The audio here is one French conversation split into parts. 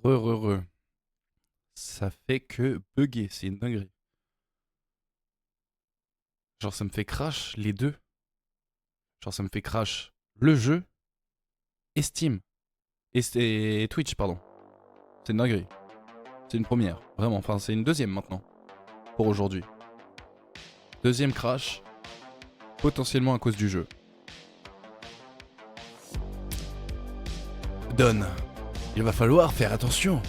Re. Ça fait que bugger, c'est une dinguerie. Genre ça me fait crash les deux. Genre ça me fait crash le jeu et Steam. Et Twitch, pardon. C'est une dinguerie. C'est une première, vraiment. Enfin, c'est une deuxième maintenant, pour aujourd'hui. Deuxième crash, potentiellement à cause du jeu. Don, il va falloir faire attention.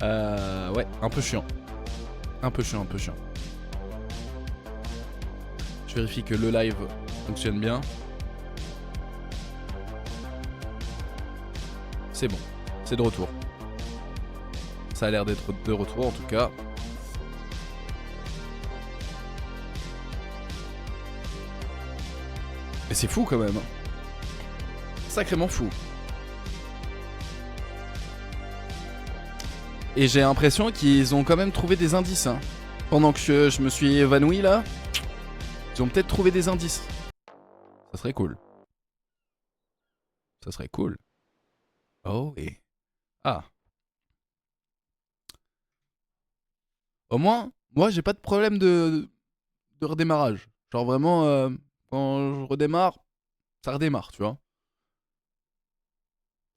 Ouais, un peu chiant. Un peu chiant. Je vérifie que le live fonctionne bien. C'est bon, c'est de retour. Ça a l'air d'être de retour en tout cas. Et c'est fou quand même. Sacrément fou. Et j'ai l'impression qu'ils ont quand même trouvé des indices. Hein. Pendant que je me suis évanoui là, ils ont peut-être trouvé des indices. Ça serait cool. Ça serait cool. Oh et... Ah. Au moins, moi j'ai pas de problème de redémarrage. Genre vraiment, quand je redémarre, ça redémarre, tu vois.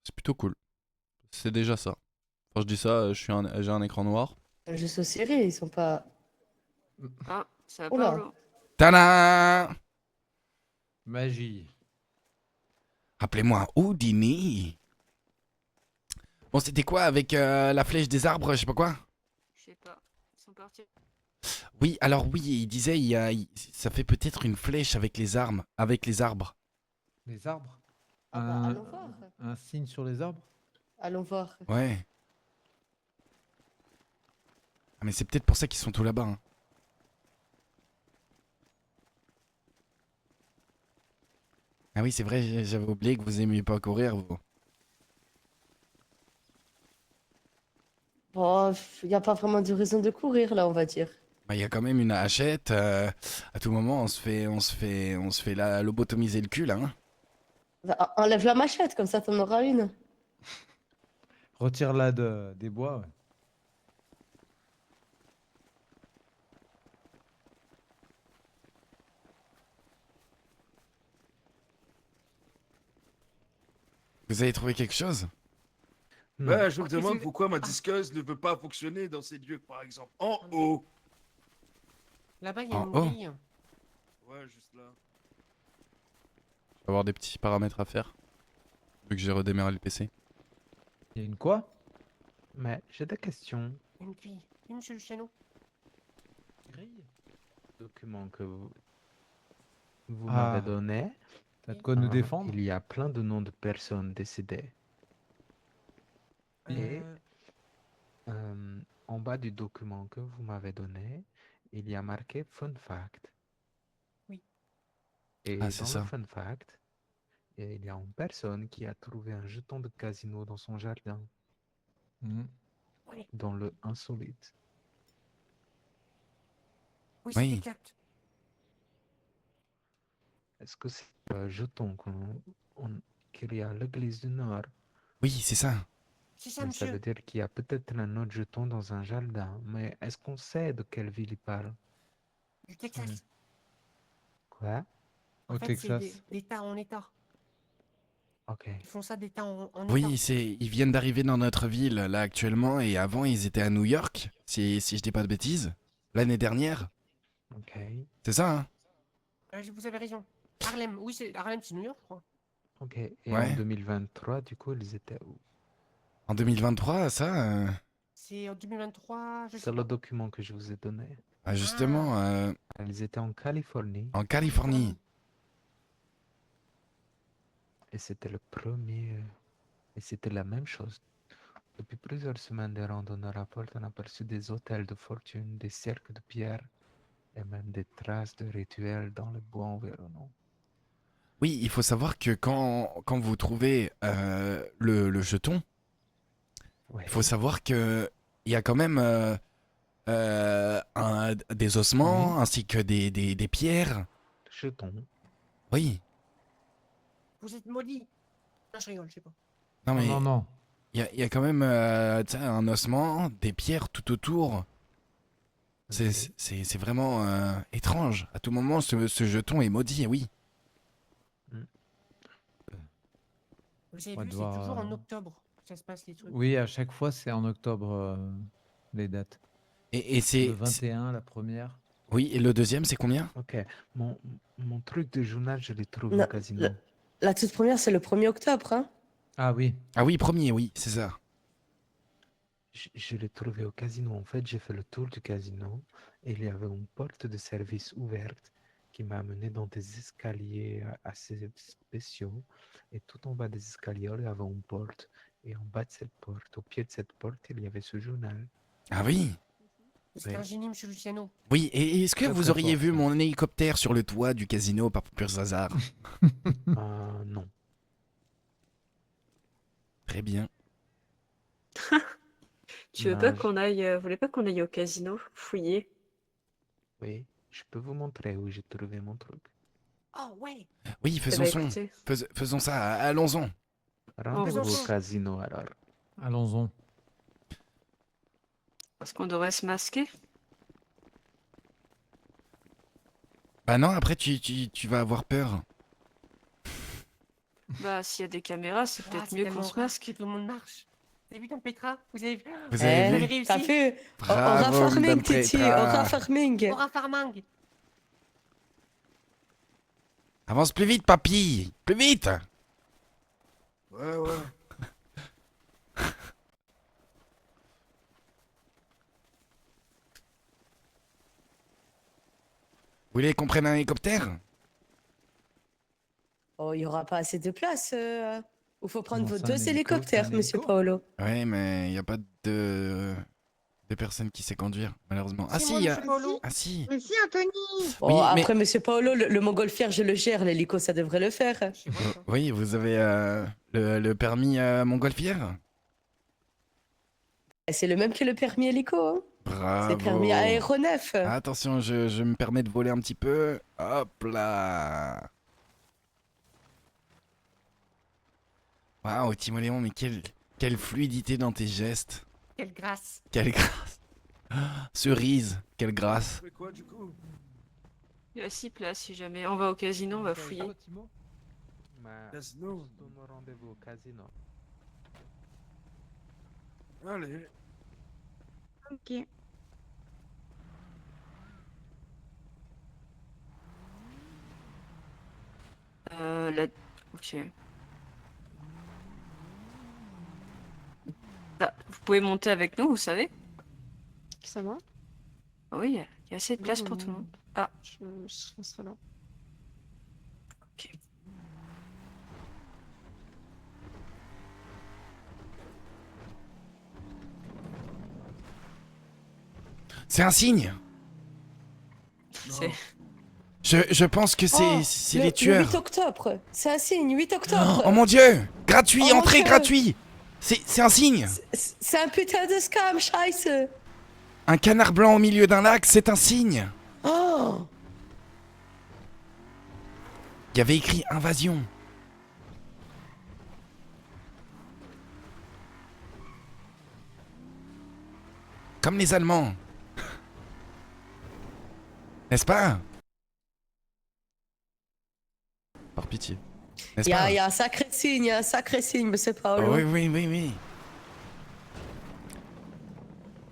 C'est plutôt cool. C'est déjà ça. Quand je dis ça, j'ai un écran noir. Juste aux séries, ils sont pas. Ah, ça va pas, Oula. Olo. Tada! Magie. Rappelez-moi Houdini. Bon, c'était quoi avec la flèche des arbres, je sais pas quoi? Je sais pas. Ils sont partis. Oui, alors oui, il disait, ça fait peut-être une flèche avec les armes, avec les arbres. Les arbres. Ah bah, Un, allons voir. un signe sur les arbres. Allons voir. Ouais. Ah, mais c'est peut-être pour ça qu'ils sont tous là-bas. Hein. Ah oui, c'est vrai, j'avais oublié que vous aimiez pas courir, vous. Bon, il n'y a pas vraiment de raison de courir là, on va dire. Bah, il y a quand même une hachette. À tout moment, on se fait lobotomiser le cul, là. Hein. Bah, enlève la machette, comme ça t'en auras une. Retire-la des bois. Ouais. Vous avez trouvé quelque chose? Non. Ouais, je me Ok, demande c'est- pourquoi ma Ah. disqueuse ne veut pas fonctionner dans ces lieux, par exemple. En Ah. haut. Là-bas, il y a En une haut. grille. Ouais, juste là. Je vais avoir des petits paramètres à faire. Vu que j'ai redémarré le PC. Il y a une quoi? Mais j'ai des questions. Une grille. Une seule chez nous. Grille. Document que vous Ah. m'avez donné. T'as de quoi nous Hein, défendre? il y a plein de noms de personnes décédées. Et en bas du document que vous m'avez donné, il y a marqué Fun Fact. Oui. Et Ah, c'est dans le ça. Fun Fact, il y a une personne qui a trouvé un jeton de casino dans son jardin, Hmm. dans le insolite. Oui, Oui. c'est exact. Est-ce que c'est le jeton qu'il y a à l'église du Nord? Oui, c'est ça. C'est ça, Mais ça monsieur. veut dire qu'il y a peut-être un autre jeton dans un jardin. Mais est-ce qu'on sait de quelle ville il parle? Du Texas. Quoi? En Au fait, c'est Texas. d'État en État. Ok. Ils font ça d'État en État. Oui, ils viennent d'arriver dans notre ville, là, actuellement. Et avant, ils étaient à New York, si je dis pas de bêtises. L'année dernière. Ok. C'est ça, hein? Vous avez raison. Harlem. Oui, c'est Harlem, c'est New York, je crois. Ok. Et en Ouais. 2023, du coup, ils étaient où? En 2023, ça... C'est en 2023, je sais C'est le pas. document que je vous ai donné. ah, justement, Ils étaient en Californie en Californie. et c'était le premier. Et c'était la même chose. Depuis plusieurs semaines, des randonneurs rapportent un aperçu des hôtels de fortune, des cercles de pierre et même des traces de rituels dans les bois environnants. Oui, il faut savoir que quand vous trouvez le jeton, Ouais. il faut savoir que il y a quand même des ossements ainsi que des pierres. Jeton. Oui. Vous êtes maudit. Non, je rigole, je sais pas. Non, mais Non, non. il y a quand même tu sais, un ossement, des pierres tout autour. C'est vraiment étrange. À tout moment, ce jeton est maudit, oui. Vous avez On va vu, c'est devoir, toujours en octobre que ça se passe les trucs. Oui, à chaque fois, c'est en octobre, les dates. Et Le c'est... 21, la première. Oui, et le deuxième, c'est combien? Ok, mon truc de journal, je l'ai trouvé Non, au casino. La toute première, c'est le 1er octobre. Hein. Ah oui. Ah oui, premier, oui, c'est ça. Je l'ai trouvé au casino. En fait, j'ai fait le tour du casino et il y avait une porte de service ouverte qui m'a amené dans des escaliers assez spéciaux. Et tout en bas des escaliers, il y avait une porte. Et en bas de cette porte, au pied de cette porte, il y avait ce journal. Ah oui. C'est Oui. un génie, monsieur Luciano. Oui, et est-ce que Très, vous très auriez fort, vu ça. mon hélicoptère sur le toit du casino par pur hasard? Non. Très bien. Tu veux pas Dommage. qu'on aille, vous voulez pas qu'on aille au casino fouiller? Oui, je peux vous montrer où j'ai trouvé mon truc. Oh ouais. Oui, Eh faisons ben, son. écoutez, Faisons ça, allons-en. Rendez-vous au faisons. casino alors. Allons-en. est-ce qu'on devrait se masquer? Bah non, après tu vas avoir peur. Bah, s'il y a des caméras, c'est Ah, peut-être c'est mieux tellement qu'on se rare masque. que tout le monde marche. Vous avez vu Dom Petra? Vous avez vu? Vous avez Eh, vu? réussi. T'as vu? Aura Bravo, farming, Madame Titi. Petra. Aura farming. Aura Farming. Avance plus vite, papy. Plus vite. Ouais, ouais. Vous voulez qu'on prenne un hélicoptère? Oh, il n'y aura pas assez de place. Il faut prendre Comment vos ça, un 2 hélico? hélicoptères, Un monsieur hélico? Paolo. Ouais, mais il n'y a pas de personne qui sait conduire, malheureusement. Ah C'est si, moi, il y a... monsieur Paolo. Ah si. Mais si, Anthony. Bon, Oui, mais- après, monsieur Paolo, le montgolfière, je le gère. L'hélico, ça devrait le faire. Je sais pas, ça. Oui, vous avez le permis montgolfière? Et c'est le même que le permis hélico. Hein. Bravo. C'est permis aéronef. Attention, je me permets de voler un petit peu. Hop là. Waouh, Timoléon, mais quelle fluidité dans tes gestes. Quelle grâce. Quelle grâce. Ah, cerise, quelle grâce. Tu fais quoi du coup? Il y a 6 places si jamais. On va au casino, on va fouiller. Casino. Donne rendez-vous au casino. Allez. Ok. Ok. Bah, vous pouvez monter avec nous, vous savez? Ça va? Ah oui, il y a assez de place pour tout le monde. Ah, Je serai là. ok. C'est un signe. C'est... Je pense que c'est les Le tueurs. 8 octobre. C'est un signe, 8 octobre. Oh mon dieu. Gratuit, Oh mon entrée Dieu. gratuit. C'est un signe. C'est un putain de scam, scheiße. Un canard blanc au milieu d'un lac, c'est un signe. Oh. Il y avait écrit invasion. Comme les Allemands. N'est-ce pas? Par pitié. N'est-ce Il pas? y a un sacré signe, monsieur Paolo. Oh, oui, oui, oui, oui.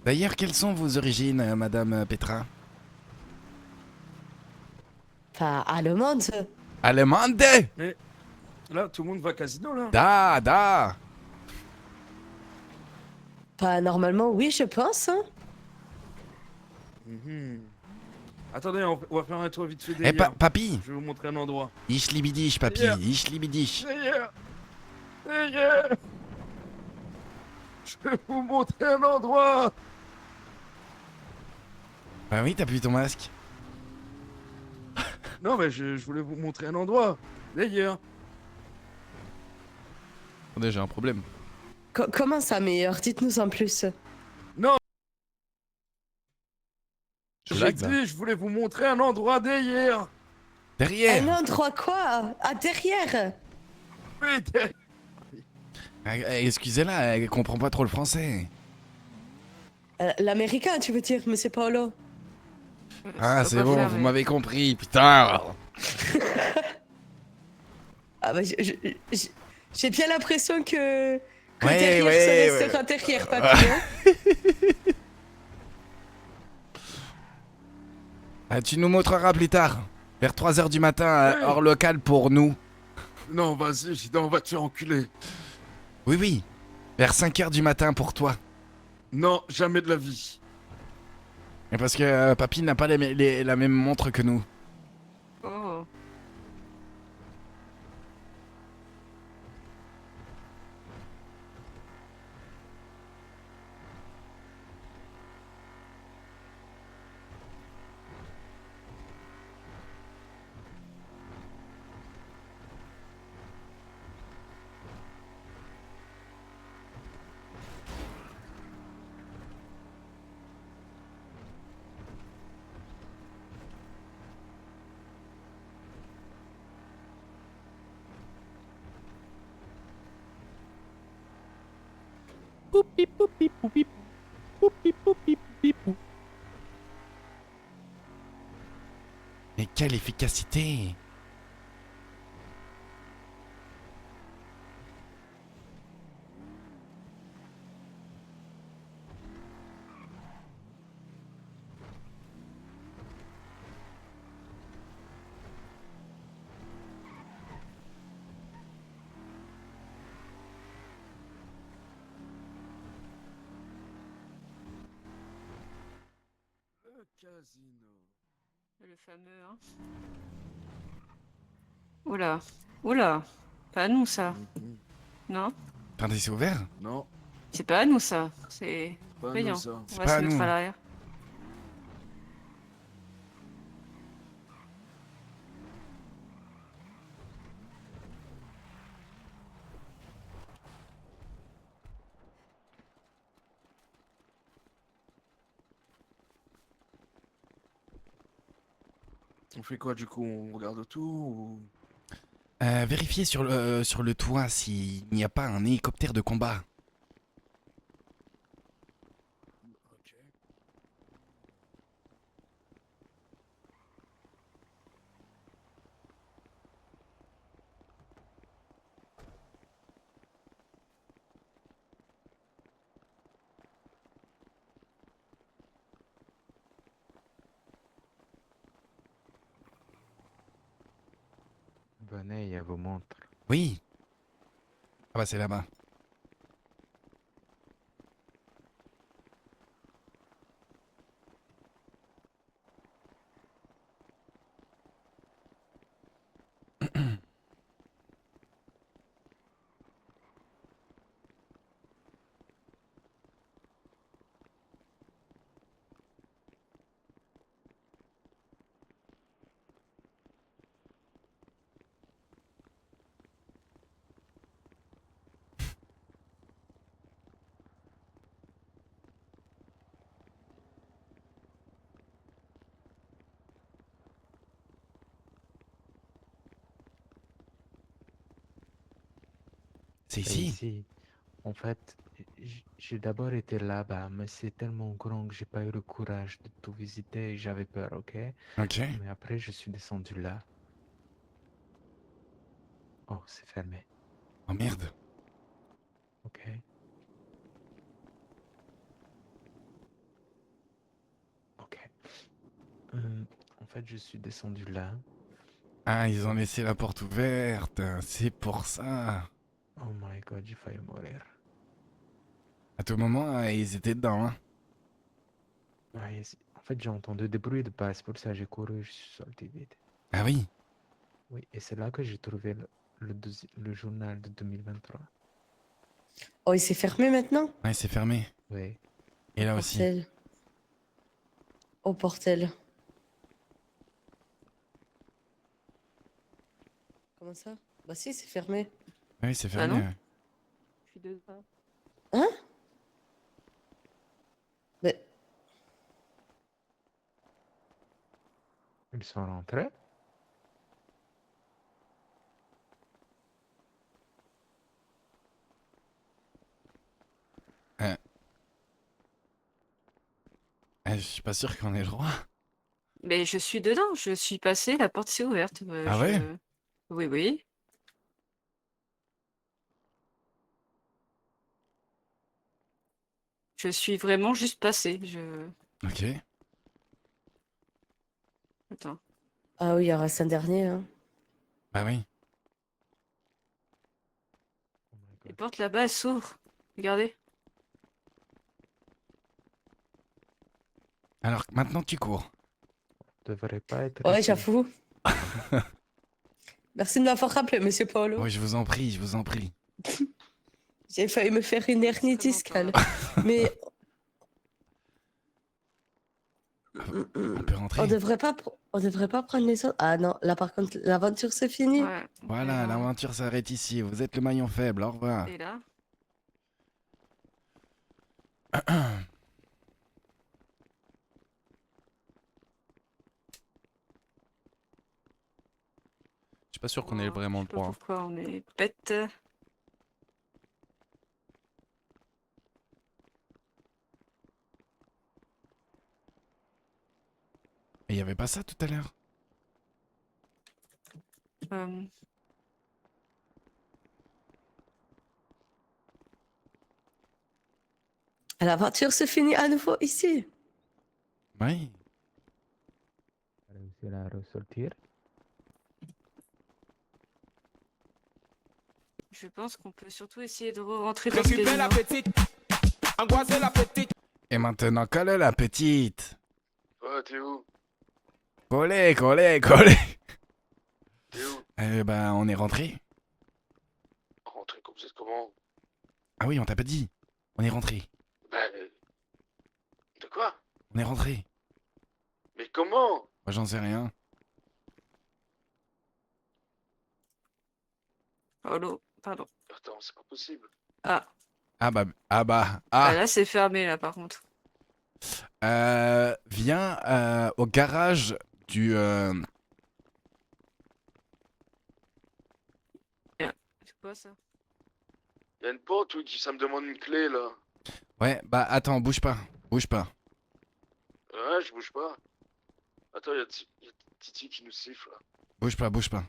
D'ailleurs, quelles sont vos origines, Madame Petra? Enfin, allemande. Allemande? Là, tout le monde va casino là. Da. Enfin, normalement, oui, je pense. Hein. Mhm. Attendez, on va faire un tour vite fait Eh, derrière. papy, Je vais vous montrer un endroit. ich libidish, papy, Yeah. ich libidish. Derrière. Derrière. Je vais vous montrer un endroit. Bah oui, t'as plus ton masque. Non, mais je voulais vous montrer un endroit. D'ailleurs. Attendez, j'ai un problème. Comment ça, meilleur? Dites-nous en plus. Je J'ai blague, là. dit, je voulais vous montrer un endroit derrière. Derrière. Un endroit quoi? Ah, derrière. Oui, derrière. Excusez-la, elle comprend pas trop le français. L'américain, tu veux dire, monsieur Paolo? Ah, Ça c'est doit bon, faire, vous mais- m'avez compris, putain. Ah bah, j'ai bien l'impression que Ouais, derrière, ouais, ça ouais. restera derrière, papy. Hein. Ah, tu nous montreras plus tard. Vers 3 h du matin, Ouais. hors local pour nous. Non, vas-y, j'étais en voiture enculé. Oui, oui. Vers 5 h du matin pour toi. Non, jamais de la vie. Et parce que papy n'a pas la même montre que nous. Oh. Poupi, poupi, poupi, poupi, poupi, poupi, pou. Mais quelle efficacité! Le casino. Le fameux, hein. Oula. Oula. Pas à nous, ça. Mhm. Non? Attendez, c'est ouvert? Non, C'est pas à nous, ça. C'est pas payant. nous ça. On C'est va pas à se mettre nous. à l'arrière. On fait quoi du coup? On regarde tout ou... Vérifiez sur le toit s'il n'y a pas un hélicoptère de combat. Ok. Venez, il y a vos montres. Oui. Ah bah c'est là-bas. C'est C'est ici. ici. En fait, j'ai d'abord été là-bas, mais c'est tellement grand que j'ai pas eu le courage de tout visiter et j'avais peur, ok? Ok. Mais après, je suis descendu là. Oh, c'est fermé. Oh merde. Ok. Ok. En fait, je suis descendu là. Ah, ils ont laissé la porte ouverte. C'est pour ça. Oh my god, j'ai failli mourir. À tout moment, ils étaient dedans. Hein. Ouais, en fait, j'ai entendu des bruits de pas, c'est pour ça que j'ai couru, je suis sorti vite. Ah oui. Oui, et c'est là que j'ai trouvé le journal de 2023. Oh, il s'est fermé maintenant? Ouais, c'est fermé. Oui. Et là aussi. Portel. Oh, portel. Comment ça? Bah si, c'est fermé. Oui, c'est Bah fermé. non. Ouais. Je suis dedans. Hein? Mais Ils sont rentrés. je suis pas sûr qu'on ait le droit. Mais je suis dedans, je suis passée, la porte s'est ouverte. Ah ouais? Oui, oui. Je suis vraiment juste passée. Ok. Attends. Ah oui, il y aura un dernier. Hein. Bah oui. Oh my Les god. portes là-bas, elles s'ouvrent. Regardez. Alors maintenant tu cours. Devrait pas être Ouais, ici. j'avoue. Merci de m'avoir rappelé, monsieur Paolo. Oui, je vous en prie, je vous en prie. J'ai failli me faire une hernie Extrêmement discale. tard. Mais On peut rentrer. on devrait pas prendre les autres. Ah non, là par contre, l'aventure se finit. Ouais. Voilà, Alors, l'aventure s'arrête ici. Vous êtes le maillon faible. Au revoir. et là? Je suis pas sûr qu'on ait Oh, vraiment je le sais pas droit. pourquoi on est bête. Et il y avait pas ça tout à l'heure? Euh, L'aventure se finit à nouveau ici. Oui. Réussir à ressortir. je pense qu'on peut surtout essayer de rentrer dans ce casino. Et maintenant, colle la petite. Ouais, t'es où? Collez, collez, collez. T'es où? Eh ben, on est rentré. Rentrez comme ça, comment? Ah oui, on t'a pas dit. On est rentré. Ben... De quoi? On est rentré. Mais comment? Moi, j'en sais rien. Oh l'eau, pardon. Attends, c'est pas possible. Ah, Ah bah, ah bah, ah ah. là c'est fermé là par contre. Viens au garage du. C'est quoi ça? Y'a une porte, oui, ça me demande une clé, là. Ouais, bah attends, bouge pas, bouge pas. Ouais, je bouge pas. Attends, y'a Titi qui nous siffle, là. Bouge pas, bouge pas.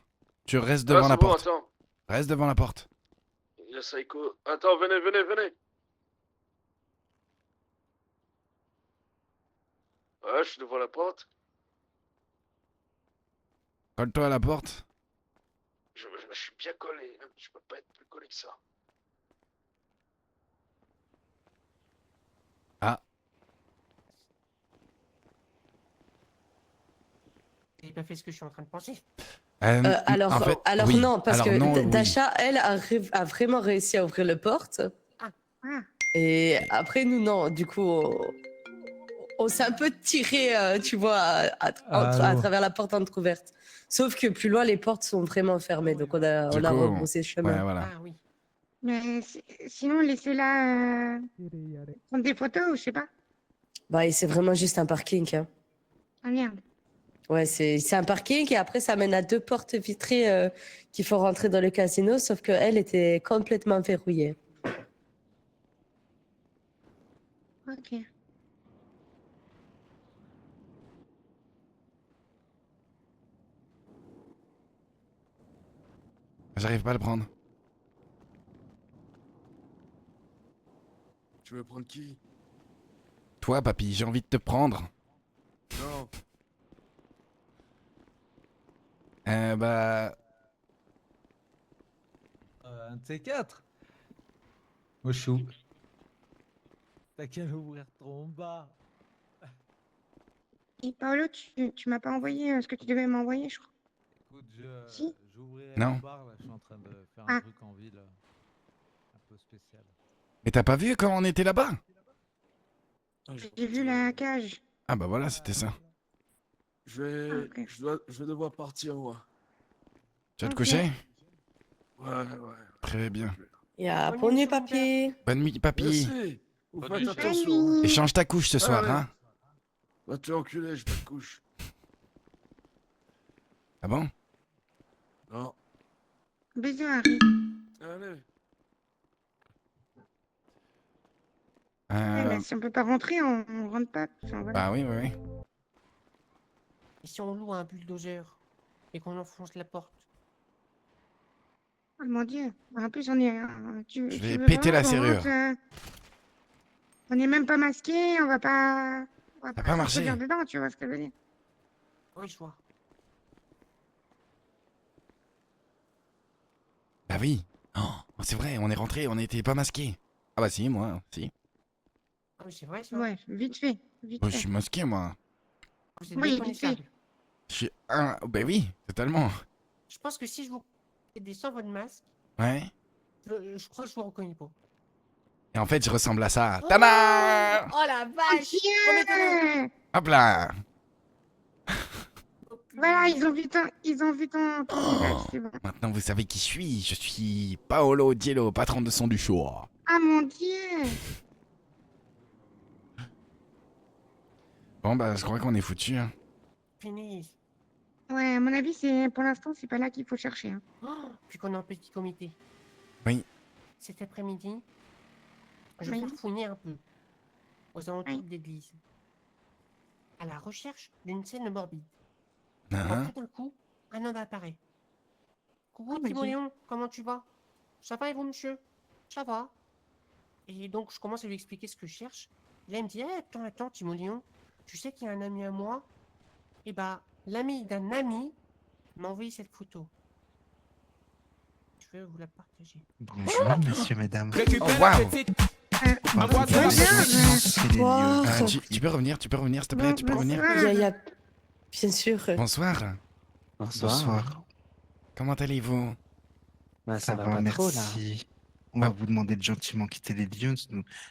Tu restes Ah, devant c'est la bon, porte. attends. Reste devant la porte. Y'a Saiko. Attends, venez, venez, venez. Ouais, je suis devant la porte. Colle-toi à la porte. Je suis bien collé, hein. Je peux pas être plus collé que ça. Ah, J'ai pas fait ce que je suis en train de penser. Alors, en fait, alors oui. non, parce Alors que non, oui. Dasha, elle, a vraiment réussi à ouvrir la porte. Ah. Et après, nous, non. Du coup, on s'est un peu tiré, tu vois, à travers la porte entrouverte. Sauf que plus loin, les portes sont vraiment fermées. Donc, on a Du coup, rebroussé chemin. Ouais, voilà. Ah oui. Mais sinon, laissez-la prendre des photos ou je sais pas. Bah, et c'est vraiment juste un parking. Hein. Ah merde. Ouais, c'est un parking et après, ça mène à 2 portes vitrées qu'il faut rentrer dans le casino. Sauf qu'elle était complètement verrouillée. Ok. J'arrive pas à le prendre. Tu veux prendre qui? Toi, papy, j'ai envie de te prendre. Non. Bah. Un de ces quatre. Moi, je suis où? T'as qu'à l'ouvrir ton bas. Et Paolo, tu m'as pas envoyé ce que tu devais m'envoyer, je crois. Écoute, Si. j'ouvrirai Non. le bar, là. Je suis en train de faire Ah. un truc en ville. Un peu spécial. Mais t'as pas vu quand on était là-bas? J'ai vu la cage. Ah bah voilà, c'était ça. Je Ok. je vais devoir partir, moi. Tu vas te Ok. coucher? Ouais, ouais. Très bien. Il y a Bonne bonne nuit, nuit, sur mon papy. Bonne nuit, papy. Merci. Vous Bonne faites nuit. attention. Hein. Bonne Et nuit. change ta couche ce soir, ouais. hein? Va te enculer, je te couche. Ah bon? Non. Bisous, Harry. Allez. Bye bah, si on peut pas rentrer, on rentre pas. Enfin, voilà. Bah oui, oui, oui. Et si on loue un bulldozer et qu'on enfonce la porte? Oh mon Dieu. En plus, on est. Je Tu vais veux péter vraiment la qu'on serrure. rentre, on n'est même pas masqué, on va pas. On va Ça va pas pas marcher. s'introduire dedans, tu vois ce que je veux dire. Oui, je vois. Bah oui. Oh, c'est vrai, on est rentré, on n'était pas masqué. Ah bah si, moi, si. Ah oui, c'est vrai ça. Ouais, vite fait. Vite Oh, je fait. suis masqué, moi. Vous êtes Oui, vite méconnaissables. Je suis un... Bah oui, totalement. Je pense que si je vous aide sans votre masque, Ouais. je crois que je vous reconnais pas. Et en fait, je ressemble à ça. Oh, Tada! oh la vache! Tiens. Hop là! Voilà, ils ont vu ton visage, Oh, c'est bon. maintenant, vous savez qui je suis. Je suis Paolo Diello, patron de son du show. Ah mon Dieu. Bon, bah, je crois qu'on est foutu. Hein. Fini. Ouais, à mon avis, c'est pour l'instant, c'est pas là qu'il faut chercher. Hein. Oh, puis qu'on est en petit comité. Oui. Cet après-midi, je vais Oui. faire fouiner un peu aux alentours Oui. de l'église, à la recherche d'une scène morbide. Hein? Quand tout d'un coup, un homme apparaît. Coucou, Oh, bah, Thibaut dis. Léon, comment tu vas? Ça va et vous, monsieur? Ça va. Et donc, je commence à lui expliquer ce que je cherche. Et là, il me dit, attends, Thibaut Léon, tu sais qu'il y a un ami à moi? Et bah, l'ami d'un ami m'a envoyé cette photo. Je vais vous la partager. Bonjour, messieurs, mesdames. Oh, waouh! Bonsoir. Tu peux revenir, s'il te plaît, tu peux revenir? Il y a... Bien sûr. Bonsoir. Bonsoir. Comment allez-vous? Bah, Ça va va, pas trop, là. merci. On va vous demander de gentiment quitter les lieux.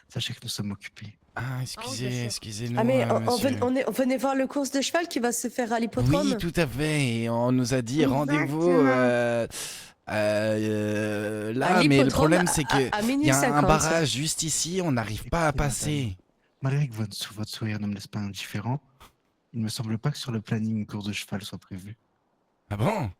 Sachez que nous sommes occupés. Ah, sûr. excusez-nous, Ah mais monsieur. on venait voir le course de cheval qui va se faire à l'hippodrome. Oui, tout à fait. Et on nous a dit rendez-vous Exactement. là, À mais le l'hippodrome problème c'est que à il minuit y a un 50. barrage juste ici, on n'arrive pas à Écoutez, passer. Malgré que votre sourire ne me laisse pas indifférent, il ne me semble pas que sur le planning une course de cheval soit prévue. Ah bon?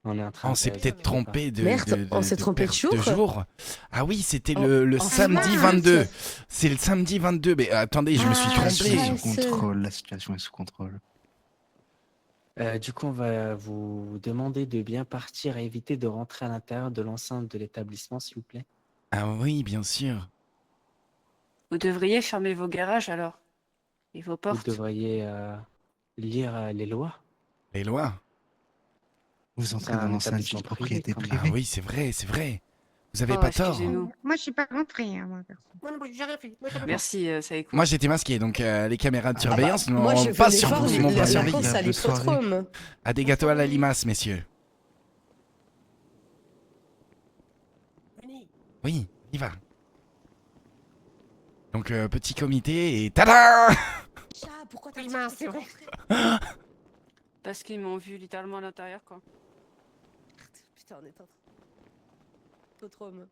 On est en train On de s'est peut-être vérifier. trompé de Merde, on s'est trompé de perte jour. Ah oui, c'était Oh, le oh, samedi mince. 22. C'est le samedi 22. Mais attendez, je me suis Ah, La trompé. situation est sous Scheiße. contrôle. La situation est sous contrôle. Du coup, on va vous demander de bien partir et éviter de rentrer à l'intérieur de l'enceinte de l'établissement, s'il vous plaît. Ah oui, bien sûr. Vous devriez fermer vos garages alors. Et vos Vous portes. devriez lire les lois. Les lois. Vous entrez C'est dans un l'enceinte établissement d'une privé, propriété quand même. Ah privée. oui, c'est vrai, c'est vrai. Vous avez Oh, pas tort. excusez-nous. Moi, je suis pas rentrée, hein, moi, perso. Moi, non, j'ai rien fait. Moi, ça va pas. Merci, ça écoute. Moi j'étais masqué, donc les caméras de Ah, surveillance Moi, je n'ont pas venais voir m'ont pas la surveillé. course à Agréable soirée. l'hippodrome. À des gâteaux à la limace, messieurs. Venez. Oui, il va. Donc petit comité et tada! Chat, pourquoi t'as Oui, dit mince, que c'est t'étais vrai. rentré? Parce qu'ils m'ont vu littéralement à l'intérieur, quoi. Putain, on est en train. Hippodrome.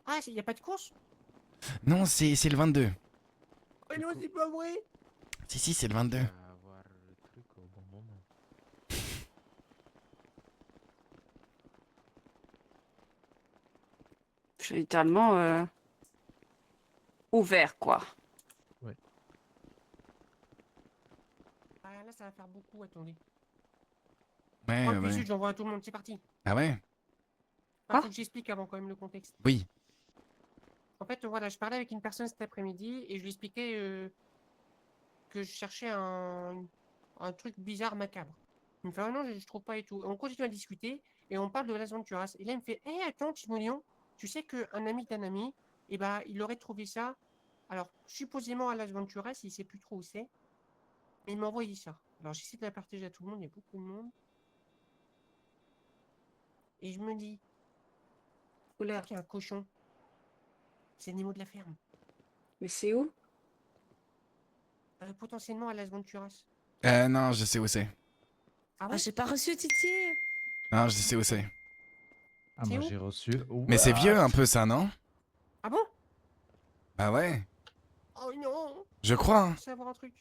Ah, y a pas de course? Non, c'est le 22. Oh non, c'est pas vrai. Si, c'est le 22. On va avoir le truc au bon moment. Je suis littéralement ouvert, quoi. Ah, là, ça va faire beaucoup, attendez. Ouais, Oh, puis ouais. zut, j'envoie à tout le monde, c'est parti. Ah ouais? Ah, faut que j'explique avant quand même le contexte. Oui. En fait, voilà, je parlais avec une personne cet après-midi et je lui expliquais que je cherchais un truc bizarre, macabre. Il me fait, ah non, je trouve pas et tout. On continue à discuter et on parle de Las Venturas. Et là, il me fait, hé, attends, Timolion, tu sais qu'un ami d'un ami, eh ben, il aurait trouvé ça. Alors, supposément à Las Venturas, il sait plus trop où c'est. Mais il m'a envoyé ça. Alors, j'essaie de la partager à tout le monde, il y a beaucoup de monde. Et je me dis, Oula. qu'il y a un cochon. C'est l'animal de la ferme. Mais c'est où? Potentiellement à Las Venturas. Non, je sais où c'est. Ah Ah, ouais? j'ai pas reçu Titi. Non, je sais où c'est. Ah, C'est moi où? j'ai reçu. Mais c'est vieux un peu ça, non? Ah bon? Bah ouais. Oh non! Je crois. Hein. Je veux savoir un truc.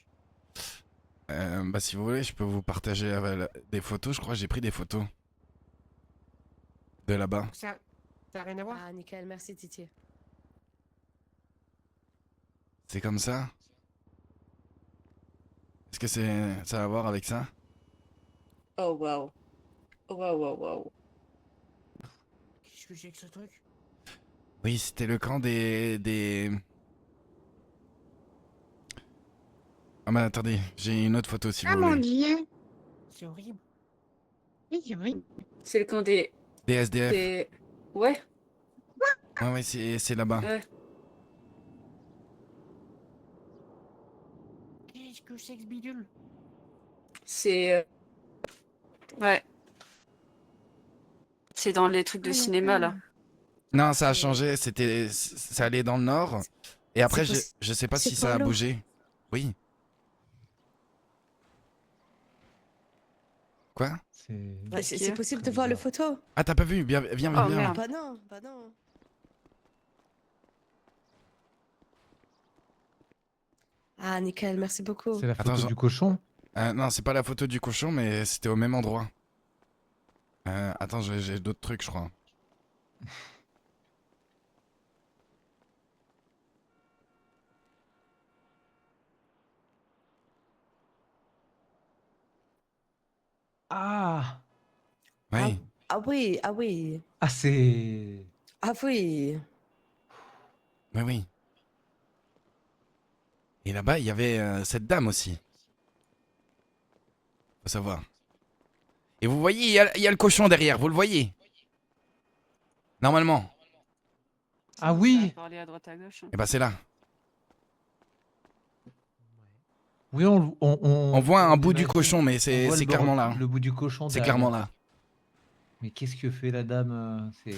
Bah si vous voulez, je peux vous partager des photos. Je crois que j'ai pris des photos. De là-bas. Ça n'a rien à voir? Ah, nickel, merci Titi. C'est comme ça? Est-ce que ça a à voir avec ça? Oh waouh. Waouh, waouh, waouh. Qu'est-ce que j'ai avec ce truc? Oui, c'était le camp des... Ah mais attendez, j'ai une autre photo si Ah vous mon voulez. dieu. C'est horrible. Oui, c'est vrai. C'est le camp des... Des SDF. des... Ouais, Ouais, c'est là-bas. ouais. Qu'est-ce que c'est que ce bidule? C'est... Ouais. C'est dans les trucs de Ah, cinéma, là. d'accord. Non, ça a C'est- changé, ça allait dans le nord. Et après, je sais pas c'est si ça a Polo. bougé. Oui. Quoi? C'est. Bah, c'est Ok. possible de Très voir le bizarre. photo. Ah, t'as pas vu? Viens, viens, Oh, viens. merde. Bah non, bah non. Ah, nickel, merci beaucoup. C'est la photo Attends, du cochon? Non, c'est pas la photo du cochon, mais c'était au même endroit. Attends, j'ai d'autres trucs, je crois. Ah! Oui. Ah oui, ah oui. Ah, c'est. Ah oui. Oui, oui. Et là-bas, il y avait cette dame aussi. Faut savoir. Et vous voyez, il y a le cochon derrière, vous le voyez? Normalement. Ah Ça va oui! parler à droite à gauche. Et bah c'est là. Oui, On voit un bout du imagine- cochon, mais on c'est voit le clairement bord- là. Le bout du cochon C'est derrière. clairement là. Mais qu'est-ce que fait la dame C'est.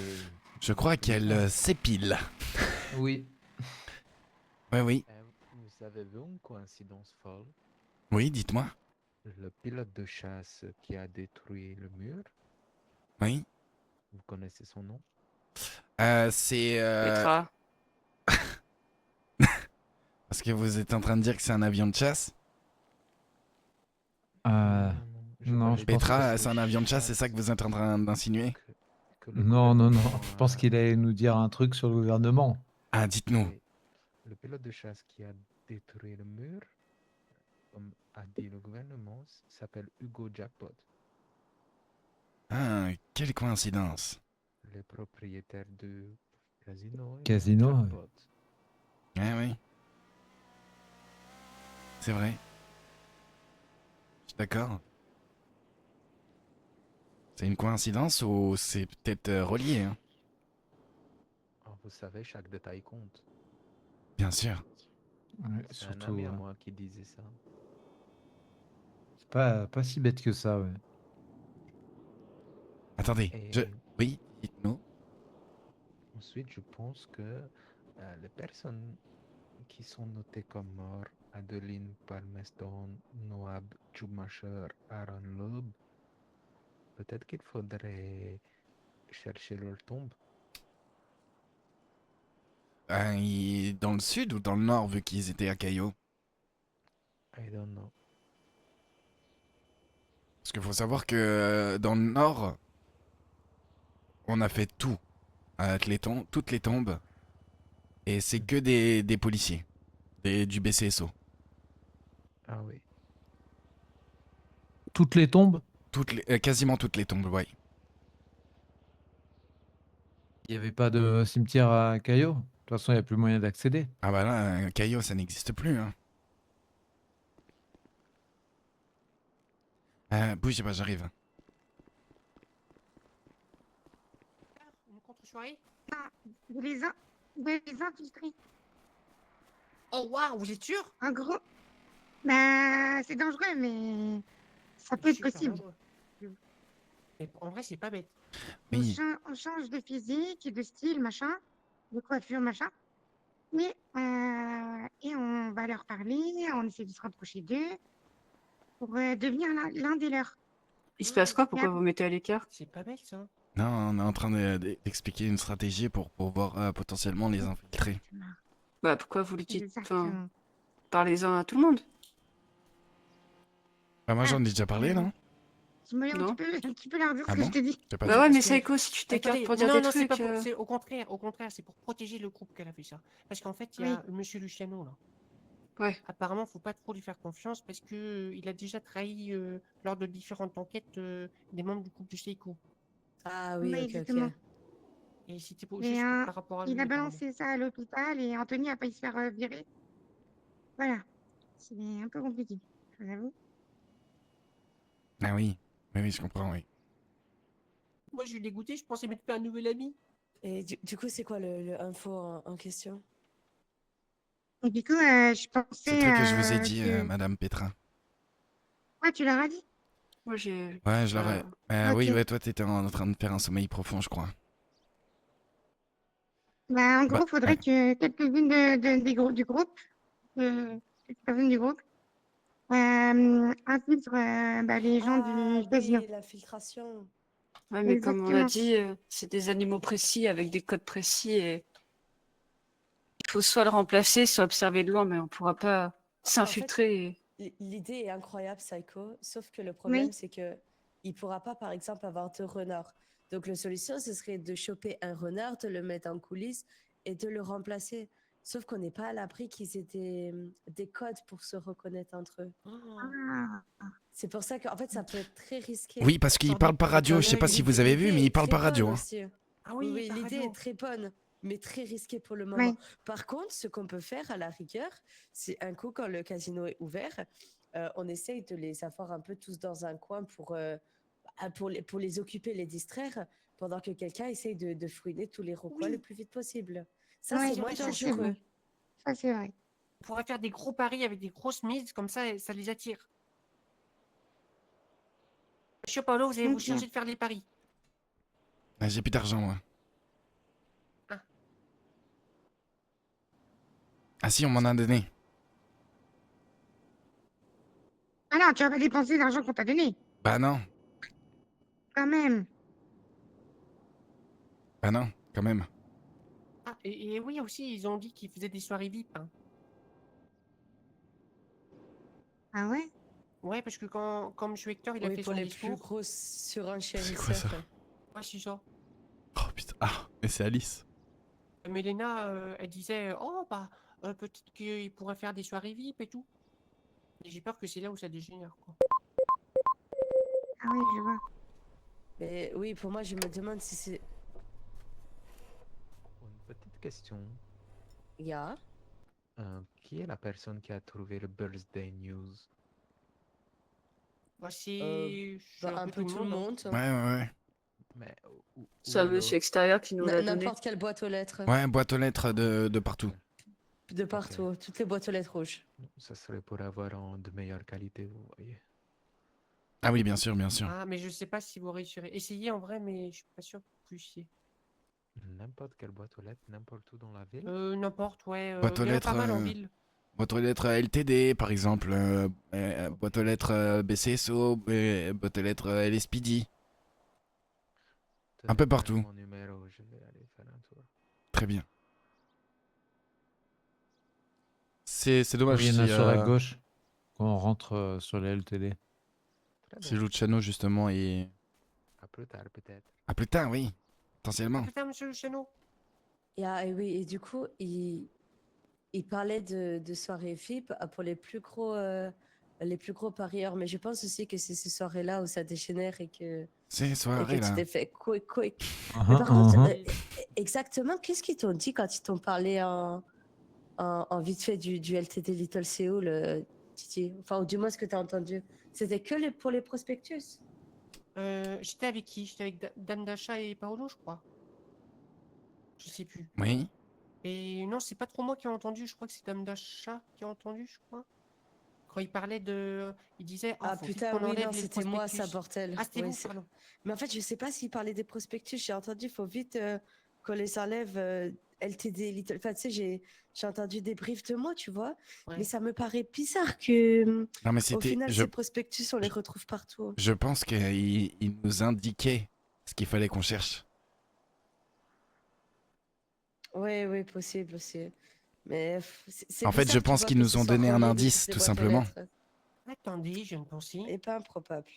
Je crois qu'elle s'épile. Oui. Oui, oui. Vous avez vu une coïncidence folle? Oui, dites-moi. Le pilote de chasse qui a détruit le mur, Oui. vous connaissez son nom? C'est... Petra. Parce que vous êtes en train de dire que c'est un avion de chasse? Non, parlais je du pense Petra, pilote de c'est un avion de chasse, c'est ça que vous êtes en train d'insinuer? que le Non, non, non. gouvernement Je pense a- qu'il allait nous dire un truc sur le gouvernement. Ah, dites-nous. Oui. Le pilote de chasse qui a détruit le mur, comme a dit le gouvernement, s'appelle Hugo Jackpot, Ah, quelle coïncidence. le propriétaire du casino. Casino, ouais. Jackpot. Oui, oui. C'est vrai. Je suis d'accord. C'est une coïncidence ou c'est peut-être relié, hein? Ah, vous savez, chaque détail compte. Bien sûr. Ouais, C'est un surtout, ami à moi qui disait ça. c'est pas si bête que ça, ouais. Attendez, Et Oui, dites-nous. ensuite, je pense que les personnes qui sont notées comme morts, Adeline Palmerston, Noab Schumacher, Aaron Loeb, peut-être qu'il faudrait chercher leur tombe. Dans le sud ou dans le nord, vu qu'ils étaient à Caillot? I don't know. Parce qu'il faut savoir que dans le nord, on a fait tout. Toutes les tombes. Et c'est que des policiers. Du BCSO. Ah oui. Toutes les tombes? Quasiment toutes les tombes, ouais. Il n'y avait pas de cimetière à Caillot? De toute façon, il n'y a plus moyen d'accéder. Ah bah là, Caillot, ça n'existe plus, hein. Bougez pas, j'arrive. Une contre-soirée? Ah, vous les infiltrez. Oh waouh, vous êtes sûr? En gros, bah, c'est dangereux, mais ça peut être Super possible. dangereux. Mais en vrai, c'est pas bête. Oui. On change de physique, de style, machin, de coiffure, machin. Mais, et on va leur parler, on essaie de se rapprocher d'eux pour devenir l'un des leurs. Il se passe quoi? Pourquoi vous mettez à l'écart? C'est pas bête ça. Non, on est en train d'expliquer une stratégie pour pouvoir potentiellement les infiltrer. Bah pourquoi vous le dites? Enfin, Exactement. parlez-en à tout le monde. Bah moi j'en ai déjà parlé, non? Non. Tu peux leur dire Ah ce que bon je te dis. J'ai pas Bah dit. ouais, mais Parce que- Psycho, si tu t'écartes Attendez, pour dire non, des non, c'est trucs... pas au contraire, c'est pour protéger le groupe qu'elle a fait ça. Parce qu'en fait, il y a Monsieur Luciano là. Ouais. Apparemment, faut pas trop lui faire confiance parce que il a déjà trahi lors de différentes enquêtes des membres du couple de Seiko. Ah oui, Oui, ok, ok. exactement. Et c'était Et juste par rapport à il lui, a apparemment. balancé ça à l'hôpital et Anthony a failli se faire virer. Voilà. C'est un peu compliqué, je vous avoue. Ah oui. Oui, je comprends, oui. Moi, je suis dégoûté, je pensais m'être fait un nouvel ami. Et du coup, c'est quoi le info en question? Et du coup, je C'est le pensais truc que je vous ai dit, que... Madame Petra. Ouais, tu leur as dit? Moi, j'ai. Ouais, je l'aurais. Oui, Ok. ouais, toi, t'étais en train de faire un sommeil profond, je crois. Bah, en Bah, gros, faudrait ouais. que quelques-unes du groupe, quelques personnes du groupe, infiltrent bah, les gens Ah du casino. oui, l'infiltration. Ouais, mais comme on l'a Exactement. dit, c'est des animaux précis avec des codes précis et il faut soit le remplacer, soit observer de loin, mais on pourra pas En fait, s'infiltrer. l'idée est incroyable, Psycho, sauf que le Oui. problème, c'est que il pourra pas, par exemple, avoir 2 renards. Donc, la solution, ce serait de choper un renard, de le mettre en coulisses et de le remplacer. Sauf qu'on n'est pas à l'abri qu'ils aient des codes pour se reconnaître entre eux. Ah. C'est pour ça qu'en fait, ça peut être très risqué. Oui, parce qu'il Genre parle des- par des radio. clins Je sais pas d'œil. si vous avez vu, mais L'idée il est parle très par radio. bonne Hein. aussi. Ah Oui, oui, oui, par l'idée radio. est très bonne, mais très risquée pour le Oui. moment. Par contre, ce qu'on peut faire à la rigueur, c'est un coup quand le casino est ouvert, on essaye de les avoir un peu tous dans un coin pour les occuper, les distraire, pendant que quelqu'un essaye de fouiner tous les recoins le Oui. plus vite possible. Ça, Ouais, c'est moins ça, c'est dangereux. vrai. Ça, c'est vrai. On pourrait faire des gros paris avec des grosses mises, comme ça les attire. Monsieur Paolo, vous allez vous Ok. charger de faire les paris. J'ai plus d'argent, moi. Ah. Ah si, on m'en a donné. Ah non, tu vas pas dépenser l'argent qu'on t'a donné. Bah non. Quand même. Bah non, quand même. Ah, et oui, aussi, ils ont dit qu'ils faisaient des soirées VIP. Hein. Ah ouais? Ouais, parce que quand M. Hector il a Oui, fait pour son les plus discours. gros C'est quoi surenchérisseurs. ça? Ouais, c'est ça. Oh putain. Ah, mais c'est Alice. Mélena, elle disait oh, bah, peut-être qu'il pourrait faire des soirées VIP et tout. Et j'ai peur que c'est là où ça dégénère, quoi. Ah oui, je vois. Mais oui, pour moi, je me demande si c'est. Une petite question. Ya. Qui est la personne qui a trouvé le birthday news? Bah, c'est Un peu tout le monde. Ouais, ouais, ouais. Mais C'est un monsieur extérieur qui nous l'a donné. N'importe quelle boîte aux lettres. Ouais, boîte aux lettres de partout. De partout. Toutes les boîtes aux lettres rouges. Ça serait pour avoir de meilleure qualité, vous voyez. Ah oui, bien sûr, bien sûr. Ah, mais je sais pas si vous réussirez. Essayez en vrai, mais je suis pas sûr que vous puissiez. N'importe quelle boîte aux lettres, n'importe où dans la ville. N'importe, ouais. Boîte aux Il y en a pas lettres. mal en ville. Boîte aux lettres LTD, par exemple. Boîte aux lettres BCSO. Boîte aux lettres LSPD. Un peu Donnez-moi partout. mon numéro, je vais aller faire un tour. Très bien. C'est dommage Oui, il y en a si, sur la gauche quand on rentre sur les LTD. Très si bien. Luciano, justement, est. À plus tard, peut-être. Ah putain, oui. Potentiellement. Putain, monsieur Luciano. Et oui, et du coup, il parlait de soirées VIP pour les plus gros parieurs. Mais je pense aussi que c'est ces soirées-là où ça dégénère et que Soirées, tu là. t'es fait quick. Mais Uh-huh, par contre, uh-huh. exactement, qu'est-ce qu'ils t'ont dit quand ils t'ont parlé en vite fait du LTD Little Seoul, Titi? Enfin, ou du moins ce que tu as entendu. C'était que pour les prospectus? J'étais avec qui? J'étais avec Dame Dacha et Paolo, je crois. Je sais plus. Oui. Et non, c'est pas trop moi qui ai entendu. Je crois que c'est Dame Dacha qui a entendu, je crois. Quand il parlait de. Il disait oh, Ah faut vite putain, qu'on oui, enlève non, les c'était moi, ça, prospectus. bordel. Ah, c'était Ouais, vous, pardon. Mais en fait, je sais pas s'il parlait des prospectus. J'ai entendu, il faut vite qu'on les enlève. LTD, Little. Enfin, tu sais, j'ai entendu des briefs de mots, tu vois. Ouais. Mais ça me paraît bizarre que, Non, mais au c'était. final, ces prospectus, on les retrouve partout. Je pense qu'il nous indiquait ce qu'il fallait qu'on cherche. Oui, possible aussi. Mais c'est En fait, je bizarre, tu pense vois, qu'ils que nous ce ont soit donné un relié de indice, toutes les tout boîtes aux simplement. lettres. Attendez, je viens de penser. Et pas improbable.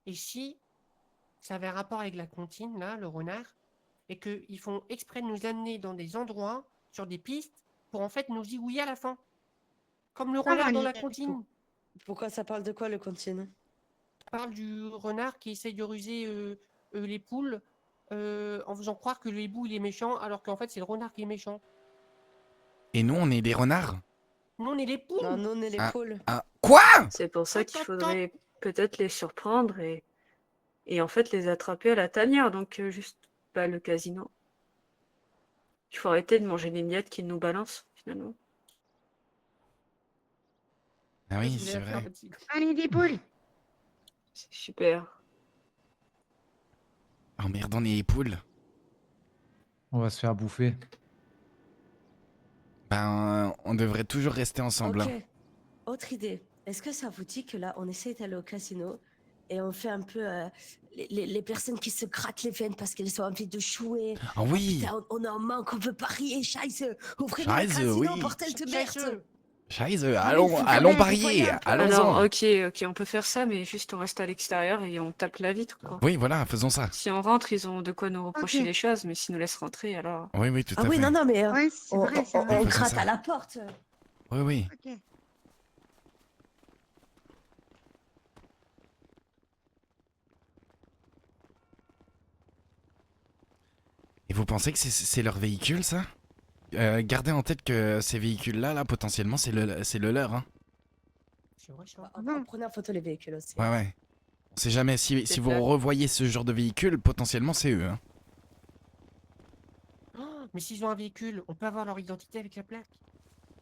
Et si ça avait un rapport avec la comptine, là, le renard, et qu'ils font exprès de nous amener dans des endroits, sur des pistes, pour en fait nous zigouiller à la fin. Comme le Ça va, renard dans la nickel. comptine. Pourquoi ça parle de quoi le continu? On parle du renard qui essaye de ruser les poules en faisant croire que le hibou il est méchant alors qu'en fait c'est le renard qui est méchant. Et nous, on est des renards. Nous on est les poules. Non, nous on est les poules. Ah, quoi? C'est pour ça qu'il faudrait peut-être les surprendre et en fait les attraper à la tanière, donc juste pas le casino. Il faut arrêter de manger les miettes qu'ils nous balancent, finalement. Ah oui, Je voulais c'est la faire, vrai. votre cible. Allez, des poules. C'est super. Oh merde, on est les poules. On va se faire bouffer. Ben, on devrait toujours rester ensemble. Ok. hein. Autre idée. Est-ce que ça vous dit que là, on essaie d'aller au casino et on fait un peu les personnes qui se grattent les veines parce qu'elles ont envie de jouer. Ah oui, Putain, on en manque, on veut parier, scheiße. Ouvrez le Scheiße, casino, oui. bordel de merde. Scheiße. Scheiße, oui, allons, faut allons faut parier, un peu. allons-en. Alors, ok, on peut faire ça, mais juste on reste à l'extérieur et on tape la vitre, quoi. Oui, voilà, faisons ça. Si on rentre, ils ont de quoi nous reprocher Ok. des choses, mais s'ils nous laissent rentrer, alors... Oui, oui, tout Ah à oui, fait. non, non, mais Ouais, c'est on, vrai, c'est on- vrai. on Faisons gratte ça. à la porte. Oui, oui. Ok. Et vous pensez que c'est leur véhicule, ça? Gardez en tête que ces véhicules-là, là, potentiellement, c'est le leur. Hein. C'est vrai ça. Prenez en photo les véhicules aussi. Ouais, ouais. On sait jamais, si C'est vous clair. revoyez ce genre de véhicule, potentiellement, c'est eux. Hein. Oh, mais s'ils ont un véhicule, on peut avoir leur identité avec la plaque.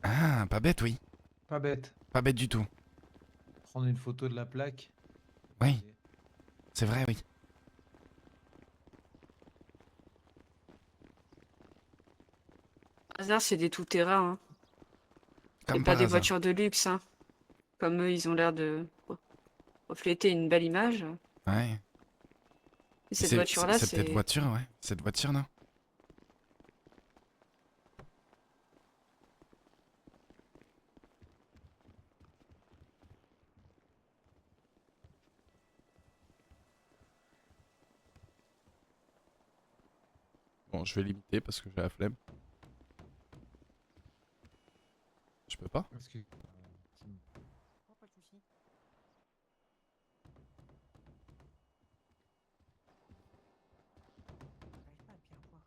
Ah, pas bête, oui. Pas bête. Pas bête du tout. Prendre une photo de la plaque. Oui, c'est vrai, oui. Par hasard, c'est des tout-terrain, hein. Comme C'est par pas des hasard. voitures de luxe, hein. Comme eux, ils ont l'air de refléter une belle image. Ouais. Et cette C'est- voiture-là, Cette c'est... voiture, ouais. Cette voiture, non? Bon, je vais limiter parce que j'ai la flemme. Je peux pas? Parce que... Oh, pas de soucis. J'arrive pas à bien voir.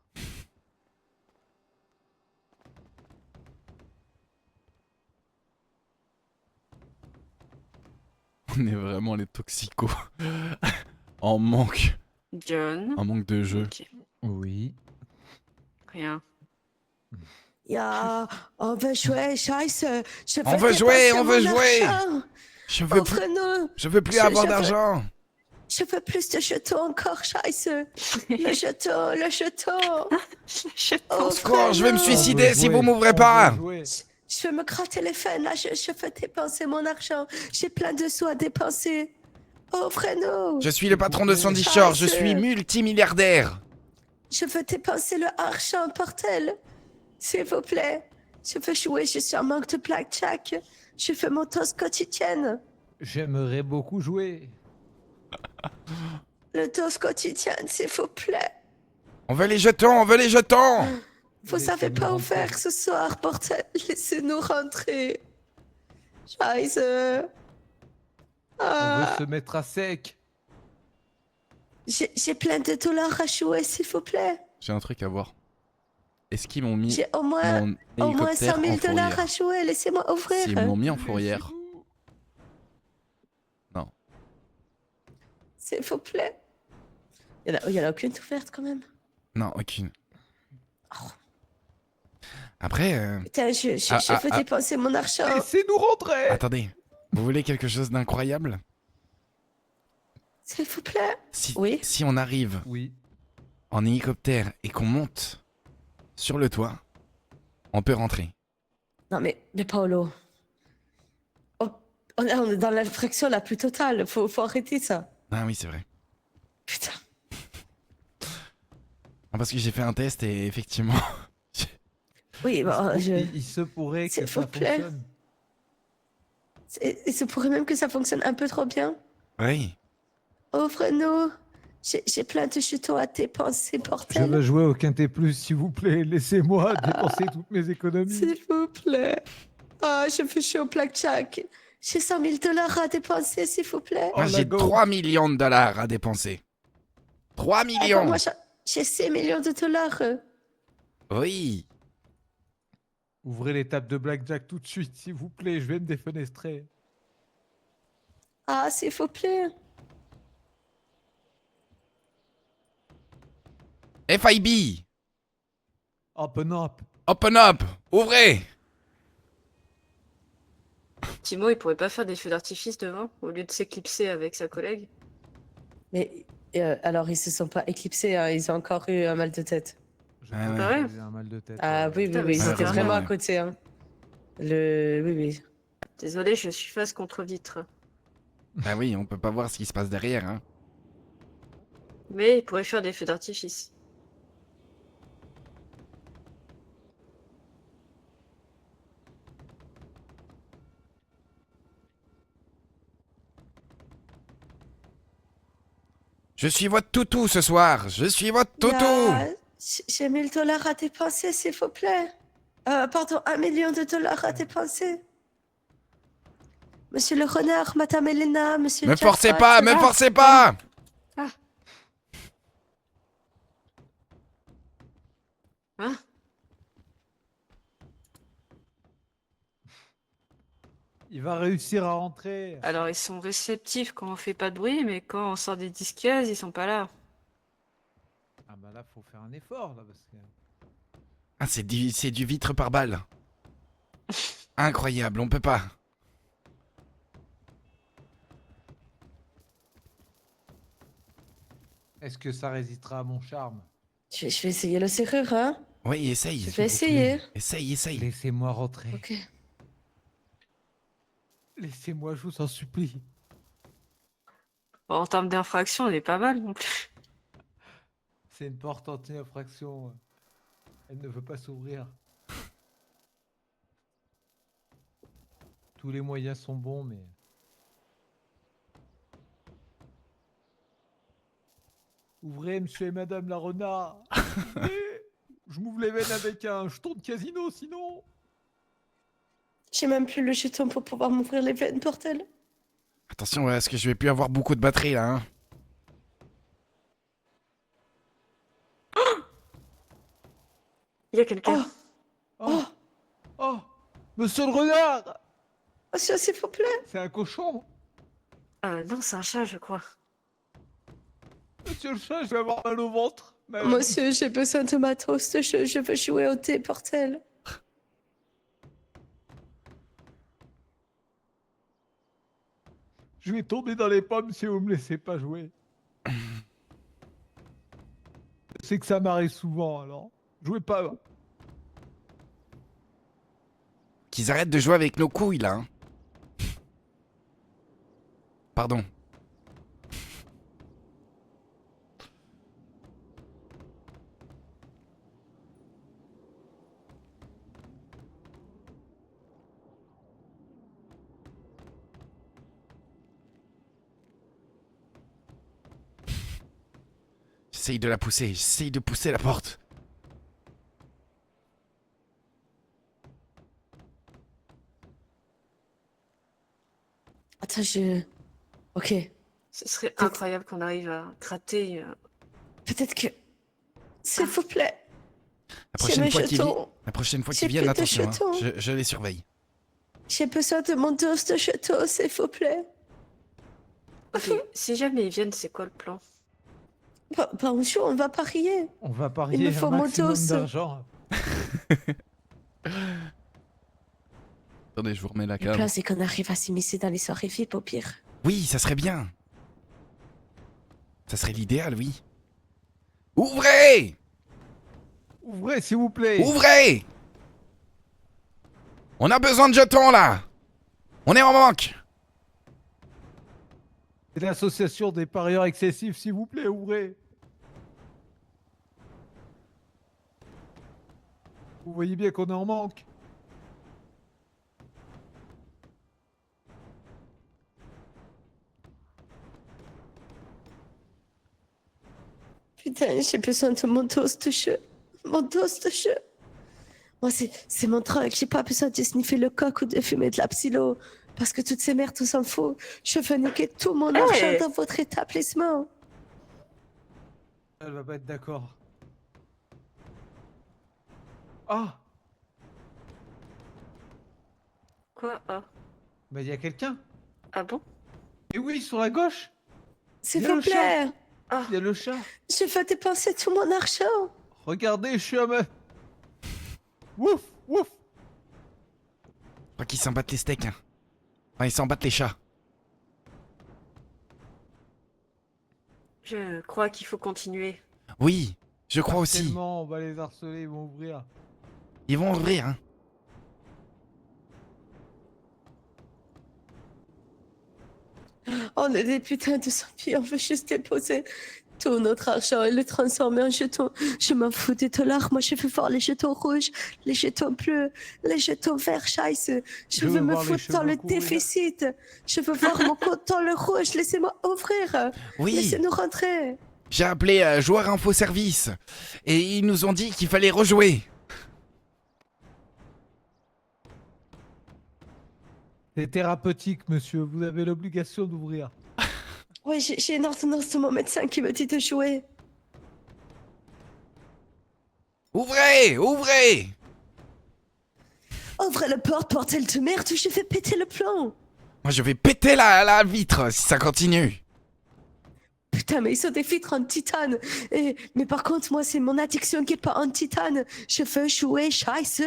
On est vraiment les toxicos. En manque. John. En manque de jeu. Ok, Oui. rien. Ja, on veut jouer, scheiße. Je On veux veut jouer, dépenser on veut mon jouer. argent. Je veux plus, Offre-nous. je veux plus Je- avoir je veux- d'argent. Je veux plus de jetons encore, scheiße. Le jeton, le jeton. Au secours, je vais me Offre-nous. suicider si vous m'ouvrez pas. Je veux me gratter les fans, là, je veux dépenser mon argent. J'ai plein de sous à dépenser. Offrez-nous. Je suis le patron de Sandy Shore, je suis multimilliardaire. Je veux dépenser le argent, bordel. S'il vous plaît. Je veux jouer, je suis en manque de blackjack. Je fais mon toast quotidienne. J'aimerais beaucoup jouer. Le toast quotidienne, s'il vous plaît. On veut les jetons, on veut les jetons. Vous savez pas où faire ce soir, bordel. Laissez-nous rentrer. Scheiße. On Ah, veut se mettre à sec. j'ai plein de dollars à jouer, s'il vous plaît. J'ai un truc à voir. Est-ce qu'ils m'ont mis J'ai au moins mon 100 hélicoptère 000 en dollars à fourrière? jouer. Laissez-moi ouvrir. S'ils m'ont mis en fourrière. Non. S'il vous plaît. Il y en a aucune ouverte quand même. Non, aucune. Après, Putain, je veux dépenser mon argent. Laissez-nous rentrer. attendez. Vous voulez quelque chose d'incroyable? S'il vous plaît. Si, Oui. si on arrive Oui. en hélicoptère et qu'on monte sur le toit, on peut rentrer. Non mais Paolo. On est dans l'infraction la plus totale. Faut arrêter ça. Ah oui, c'est vrai. Putain. Ah, parce que j'ai fait un test et effectivement... Oui, bon, Il se pourrait que S'il ça vous plaît. fonctionne. il se pourrait même que ça fonctionne un peu trop bien. Oui. Offre-nous. J'ai plein de jetons à dépenser, Je bordel. veux jouer au Quintet Plus, s'il vous plaît. Laissez-moi dépenser toutes mes économies. S'il vous plaît. Ah, je veux jouer au blackjack. J'ai 100 000 $ à dépenser, s'il vous plaît. Moi, Oh, j'ai la go. 3 millions de dollars à dépenser. 3 Ah, bah, millions. moi, j'ai 6 millions de dollars. Oui. Ouvrez les tables de blackjack tout de suite, s'il vous plaît. Je vais me défenestrer. Ah, s'il vous plaît. FIB. Open up. Open up. Ouvrez. Timo, il pourrait pas faire des feux d'artifice devant au lieu de s'éclipser avec sa collègue? Mais alors, ils se sont pas éclipsés, hein, ils ont encore eu un mal de tête. Je Ah pense ouais. que j'ai un mal de tête. Ah oui, oui, Putain, oui, mais ils c'est étaient vraiment- vraiment à ouais. côté. Hein. Oui, oui. Désolé, je suis face contre vitre. Bah oui, on peut pas voir ce qui se passe derrière. Hein. Mais il pourrait faire des feux d'artifice. Je suis votre toutou ce soir. Je suis votre toutou. J'ai 1 000 $ à dépenser, s'il vous plaît. Pardon, 1 million de dollars à dépenser. Monsieur le renard, Madame Elena, Monsieur Me Jackpot, forcez pas, me ah, forcez pas. Hein? Il va réussir à rentrer. Alors, ils sont réceptifs quand on fait pas de bruit, mais quand on sort des disquaises, ils sont pas là. Ah bah là, faut faire un effort là parce que. Ah, c'est du vitre par balle. Incroyable, on peut pas. Est-ce que ça résistera à mon charme? je vais essayer la serrure, hein. Oui, essaye. Je vais essayer. Essaye. Laissez-moi rentrer. Ok. Laissez-moi, je vous en supplie. Bon, en termes d'infraction, on est pas mal non plus. C'est une porte anti-infraction. Elle ne veut pas s'ouvrir. Tous les moyens sont bons, mais... Ouvrez, monsieur et madame la renard. Ouvrez. Je m'ouvre les veines avec un jeton de casino, sinon... J'ai même plus le jeton pour pouvoir m'ouvrir les veines, bordel. Attention, est-ce que je vais plus avoir beaucoup de batterie là hein. Il y a quelqu'un. Oh, oh, monsieur le renard. Monsieur, s'il vous plaît. C'est un cochon. Non, c'est un chat, je crois. Monsieur le chat, je vais avoir mal au ventre. Monsieur, j'ai besoin de matos de jeu. Je veux jouer au thé, bordel. Je vais tomber dans les pommes si vous me laissez pas jouer. Je sais que ça m'arrive souvent, alors. Jouez pas. Qu'ils arrêtent de jouer avec nos couilles là. Hein. Pardon. J'essaye de la pousser, j'essaye de pousser la porte. Attends, Ok. Ce serait incroyable qu'on arrive à gratter. Peut-être que... S'il vous plaît. La prochaine fois qu'ils viennent, attention, hein, je les surveille. J'ai besoin de mon dos de jeton, s'il vous plaît. Ok, si jamais ils viennent, c'est quoi le plan? Bonjour, on va parier. On va Il parier me faut un mon maximum dos. d'argent. Attendez, je vous remets la Le cam. plan, c'est qu'on arrive à s'immiscer dans les soirées VIP, au pire. Oui, ça serait bien. Ça serait l'idéal, oui. Ouvrez! Ouvrez, s'il vous plaît. Ouvrez! On a besoin de jetons, là! On est en manque! C'est l'association des parieurs excessifs, s'il vous plaît, ouvrez. Vous voyez bien qu'on est en manque. Putain, j'ai besoin de mon dos de jeu. Mon dos de jeu. Moi, c'est mon truc. J'ai pas besoin de sniffer le coq ou de fumer de la psylo. Parce que toutes ces merdes, on s'en fout. Je veux niquer tout mon argent dans votre établissement. Elle va pas être d'accord. Ah, Quoi? Ah. bah il y a quelqu'un. Ah bon? Et oui, sur la gauche, S'il Il y a vous le chat. plaît, il y a le chat. je veux dépenser tout mon argent. Regardez, je suis un meuf. Wouf, wouf. Je crois qu'ils s'en battent les steaks. Hein. Enfin, ils s'en battent les chats. Je crois qu'il faut continuer. Oui, je crois aussi. Tellement, on va les harceler, ils vont ouvrir. Ils vont ouvrir, hein. On est des putains de zombies, on veut juste déposer tout notre argent et le transformer en jetons. Je m'en fous des dollars, moi je veux voir les jetons rouges, les jetons bleus, les jetons verts, scheisse. Je veux me voir les foutre dans cheveux le courir. déficit. Je veux voir mon compte dans le rouge, laissez-moi ouvrir. Oui, Laissez-nous rentrer. j'ai appelé Joueur Info Service. Et ils nous ont dit qu'il fallait rejouer. C'est thérapeutique, monsieur. Vous avez l'obligation d'ouvrir. Ouais, j'ai une ordonnance de mon médecin qui me dit de jouer. Ouvrez, ouvrez. Ouvrez la porte, bordel de merde, ou je vais péter le plomb. Moi, je vais péter la vitre si ça continue. Putain, mais ils sont des vitres en titane. Mais par contre, moi, c'est mon addiction qui est pas en titane. Je veux jouer, scheisse.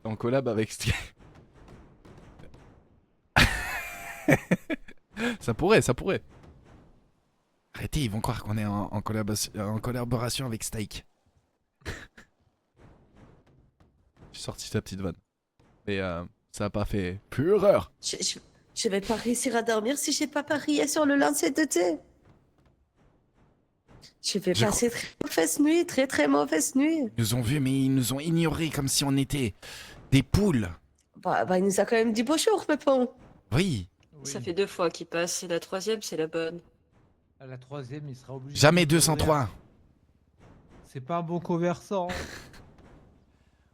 En collab avec... Ça pourrait, ça pourrait. Arrêtez, ils vont croire qu'on est en collaboration avec Steak. J'ai sorti ta petite vanne. Mais ça a pas fait fureur. Je vais pas réussir à dormir si j'ai pas parié sur le lancer de thé. Je vais passer très mauvaise nuit, très très mauvaise nuit. Ils nous ont vus, mais ils nous ont ignorés comme si on était des poules. Bah, il nous a quand même dit bonjour, Pépon. Oui, Ça fait 2 fois qu'il passe, et la 3e, c'est la bonne. À la 3e, il sera obligé. jamais de 203. C'est pas un bon commerçant.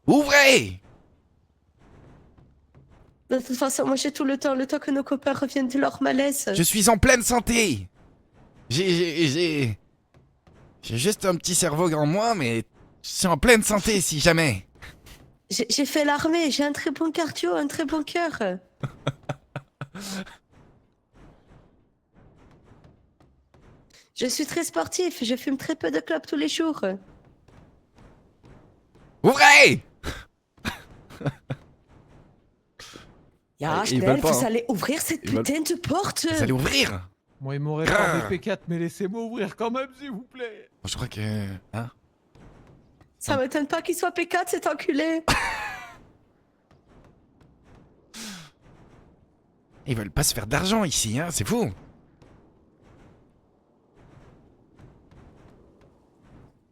Ouvrez! De toute façon, moi j'ai tout le temps que nos copains reviennent de leur malaise. Je suis en pleine santé. J'ai juste un petit cerveau en moi, mais je suis en pleine santé si jamais. J'ai fait l'armée, j'ai un très bon cardio, un très bon cœur. Je suis très sportif, je fume très peu de clopes tous les jours. Ouvrez! Ya, Ils veulent pas, vous hein. allez ouvrir cette Ils veulent- putain de porte. Vous allez ouvrir? Moi, il m'aurait pas P4, mais laissez-moi ouvrir quand même, s'il vous plaît. Je crois que... Hein? Ça m'étonne pas qu'il soit P4, cet enculé. Ils veulent pas se faire d'argent ici, hein, c'est fou.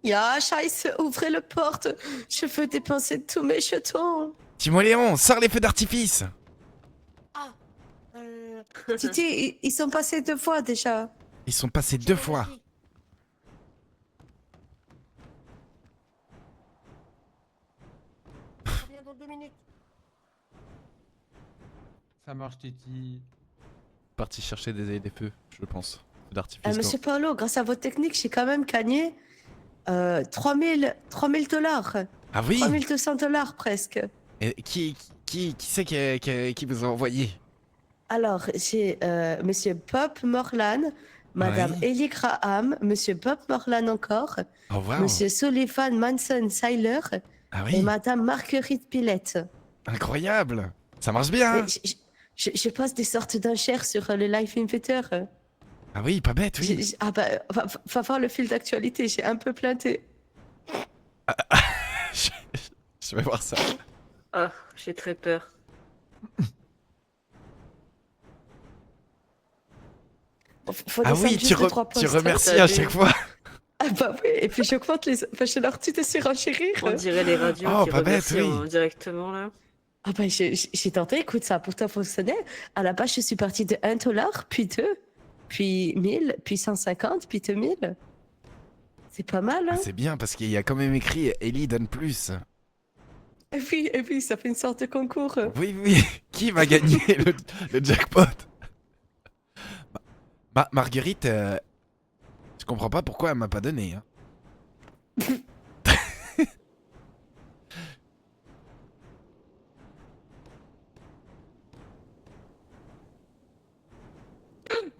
Ya, Scheiße, ouvrez le porte. Je veux dépenser tous mes jetons. Timoléon, sors les feux d'artifice. Titi, ils sont passés 2 fois déjà. Ils sont passés 2 fois. Je reviens dans 2 minutes. Ça marche, Titi. Parti chercher des feux, je pense. Feux d'artifice. Monsieur Paolo, grâce à votre technique, j'ai quand même gagné 3000 dollars. Ah oui? 3200 dollars presque. Et qui c'est qui vous a envoyé? Alors, j'ai Monsieur Bob Morlan, Madame Ouais. Ellie Graham, Monsieur Bob Morlan encore, Oh wow. Monsieur Sullivan Manson Seiler Ah et oui, Madame Marguerite Pillette. incroyable. Ça marche bien. Mais je passe des sortes d'enchères sur le live invader. Ah oui, pas bête, oui. Ah bah, va voir le fil d'actualité, j'ai un peu planté. Je vais voir ça. Ah, j'ai très peur. Faut Ah descendre oui, juste de 3 tu postes. remercies à chaque fois. Ah bah oui, et puis j'augmente les... Enfin, j'ai leur de surenchérir. On dirait les radios Oh, qui pas bête, remercient oui. directement là. Ah bah j'ai tenté, écoute, ça a pourtant fonctionné. À la base, je suis partie de 1 dollar, puis 2, puis 1000, puis 150, puis 2000. C'est pas mal, Ah, hein? c'est bien parce qu'il y a quand même écrit Ellie donne plus. Et puis, ça fait une sorte de concours. Oui, oui. Qui va gagner le jackpot? Marguerite, je comprends pas pourquoi elle m'a pas donné. Hein.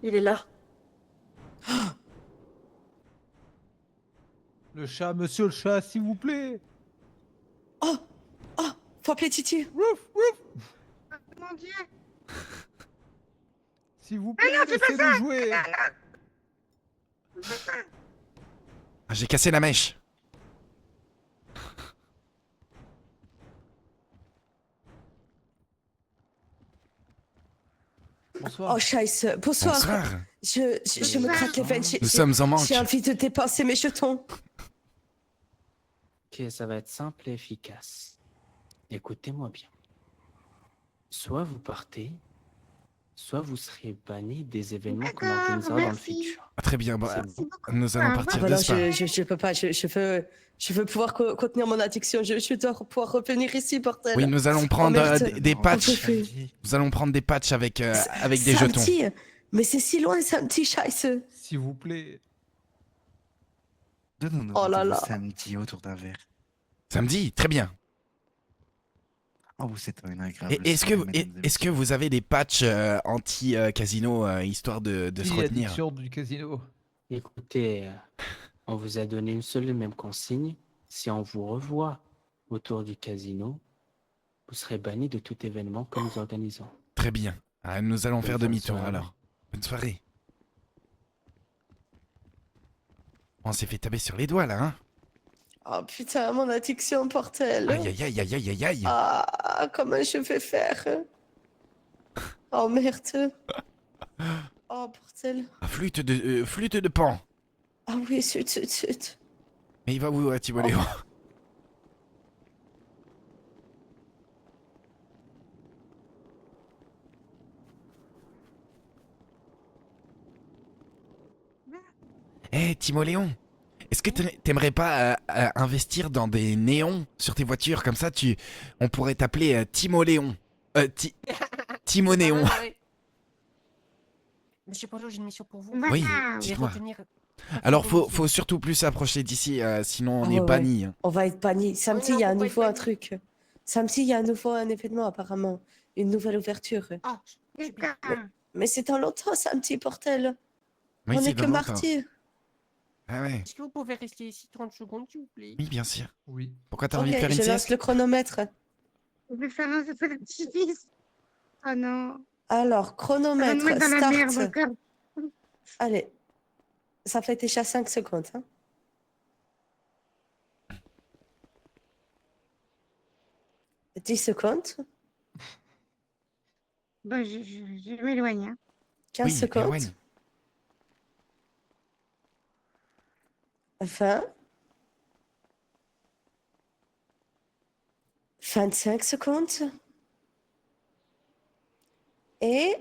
Il est là. Le chat, monsieur le chat, s'il vous plaît. Oh, faut appeler Titi. Wouf, wouf. Mon Dieu. S'il vous plaît, laissez-nous jouer. Ah, j'ai cassé la mèche. Bonsoir. Oh, Scheiße. Bonsoir. Bonsoir. Je me gratte les veines. Nous sommes en manque. J'ai envie de dépenser mes jetons. Ok, ça va être simple et efficace. Écoutez-moi bien. Soit vous partez, soit vous serez banni des événements qu'on D'accord, organisera dans le merci. futur. Ah, très bien. Bah, C'est Merci beaucoup. nous allons Au partir revoir. de Voilà, spa. je peux pas. Je veux pouvoir contenir mon addiction. Je dois pouvoir revenir ici, bordel. Oui, nous allons prendre merde. des patchs. On peut Nous allons prendre des patchs avec des jetons. Samedi. Mais c'est si loin, samedi, Scheiße. S'il vous plaît. Donne-nous Oh là rendez-vous là. samedi autour d'un verre. Samedi, très bien. Oh, vous êtes un agréable. Et est-ce soirée, mesdames et que messieurs. vous avez des patchs anti-casino histoire de se retenir? Addiction du casino. Écoutez, on vous a donné une seule et même consigne. Si on vous revoit autour du casino, vous serez banni de tout événement que nous organisons. Très bien. Ah, nous allons faire Bonne demi-tour soirée. alors. Bonne soirée. On s'est fait taper sur les doigts là, hein? Oh putain, mon addiction, bordel. Aïe aïe aïe aïe aïe aïe aïe. Ah, comment je vais faire? Oh merde. Oh bordel. Ah, flûte de pan. Ah oui, zut. Mais il va où, Timoléo? Eh, Timoléon, est-ce que t'aimerais pas investir dans des néons sur tes voitures? Comme ça, on pourrait t'appeler Timoléon. Timonéon. Ah, ouais. Monsieur Polo, j'ai une mission pour vous. Oui, Voilà. Et dites-moi. retenir. Alors, faut surtout plus s'approcher d'ici, sinon on Ah est ouais, banni. Hein. On va être banni. Samedi, non, il y a à faut pas nouveau être un banni. truc. Samedi, il y a à nouveau un événement, apparemment. Une nouvelle ouverture. Ah, je suis bien. D'accord. Mais c'est dans longtemps, samedi, bordel. Oui, On c'est est que dans longtemps. mardi. Ah ouais, Est-ce que vous pouvez rester ici 30 secondes, s'il vous plaît? oui, bien sûr. Oui. Pourquoi t'as Ok, envie de faire une je lance sieste? le chronomètre. Je vais faire un feu d'artifice. Oh non. Alors, Ça va me chronomètre, mettre dans la merde start. encore. Allez. Ça fait déjà 5 secondes. Hein. « 10 secondes. Bon, je m'éloigne. Hein. 15 Oui, secondes. éloigne. 20. 25 secondes. Et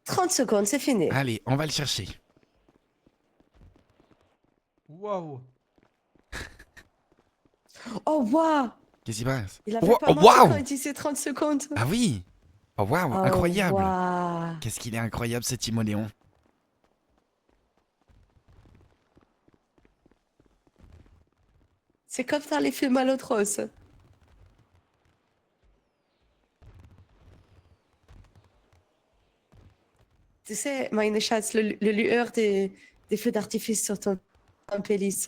30 secondes, c'est fini. Allez, on va le chercher. Waouh. Oh, waouh! Qu'est-ce qui se passe? Il avait Oh, pas oh, menti waouh! quand il disait 30 secondes. Ah oui! Oh waouh, Oh, incroyable! waouh. Qu'est-ce qu'il est incroyable ce Timoléon. C'est comme dans les films à l'autre rose. Tu sais, meine Schatz, le lueur des feux d'artifice sur ton pélis.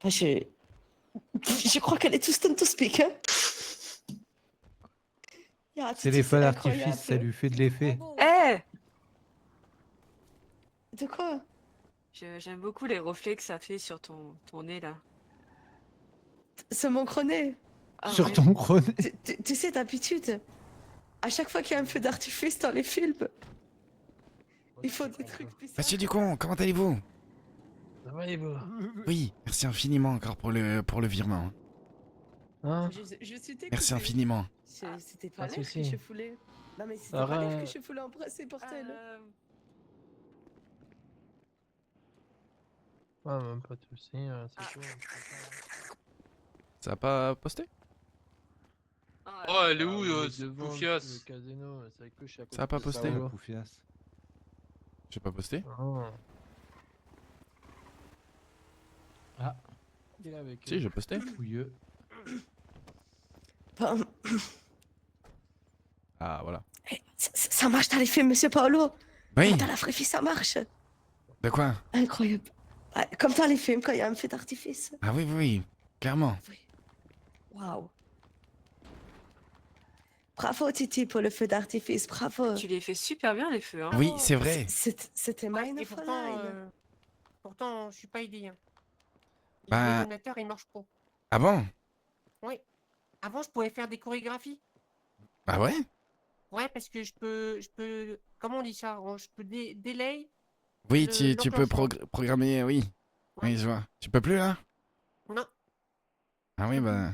Ah, je crois qu'elle est tout stunt to speak. Hein. Ya, C'est Titi, les feux incroyable. d'artifice, ça lui fait de l'effet. Eh De quoi? J'aime beaucoup les reflets que ça fait sur ton nez là. C'est mon chroné. Ah Sur ouais. ton chroné. Tu sais, d'habitude, à chaque fois qu'il y a un feu d'artifice dans les films, il faut des trucs bizarres. Monsieur Ducon, comment allez-vous? Ça va et vous? Oui, merci infiniment encore pour le virement. Hein? Je suis dégoûtée. Merci infiniment. C'était pas Pas de l'air que souci. je voulais. Non, mais c'était pas Sarah- l'air que je voulais embrasser, bordel. Ouais, même pas de soucis, c'est tout. Ça a pas posté? Oh, elle est où, Devant Poufias? le casino, c'est que je suis à côté Ça a pas de posté? Paolo. J'ai pas posté? Oh. Ah, il est avec Si, j'ai posté. Fouilleux. Bon, Ah, voilà. ça marche dans les films, monsieur Paolo. Oui. Dans la vraie vie, ça marche. De quoi? Incroyable. Ouais, comme dans les films, quand il y a un feu d'artifice. Ah oui, oui, oui, clairement. Waouh. Bravo, Titi, pour le feu d'artifice. Bravo. Tu les fais super bien, les feux. Hein. Oui, c'est vrai. C'était mine Et of pourtant, line. pourtant, je suis pas aidé. Hein. Bah- Le donateur, il marche pas. Ah bon? Oui. Avant, je pouvais faire des chorégraphies. Ah ouais? Ouais, parce que je peux, comment on dit ça? Je peux délai. Oui, Le- tu peux l'enclenchement. programmer, oui. Oui, je vois. Tu peux plus là? Non. Ah oui, bah.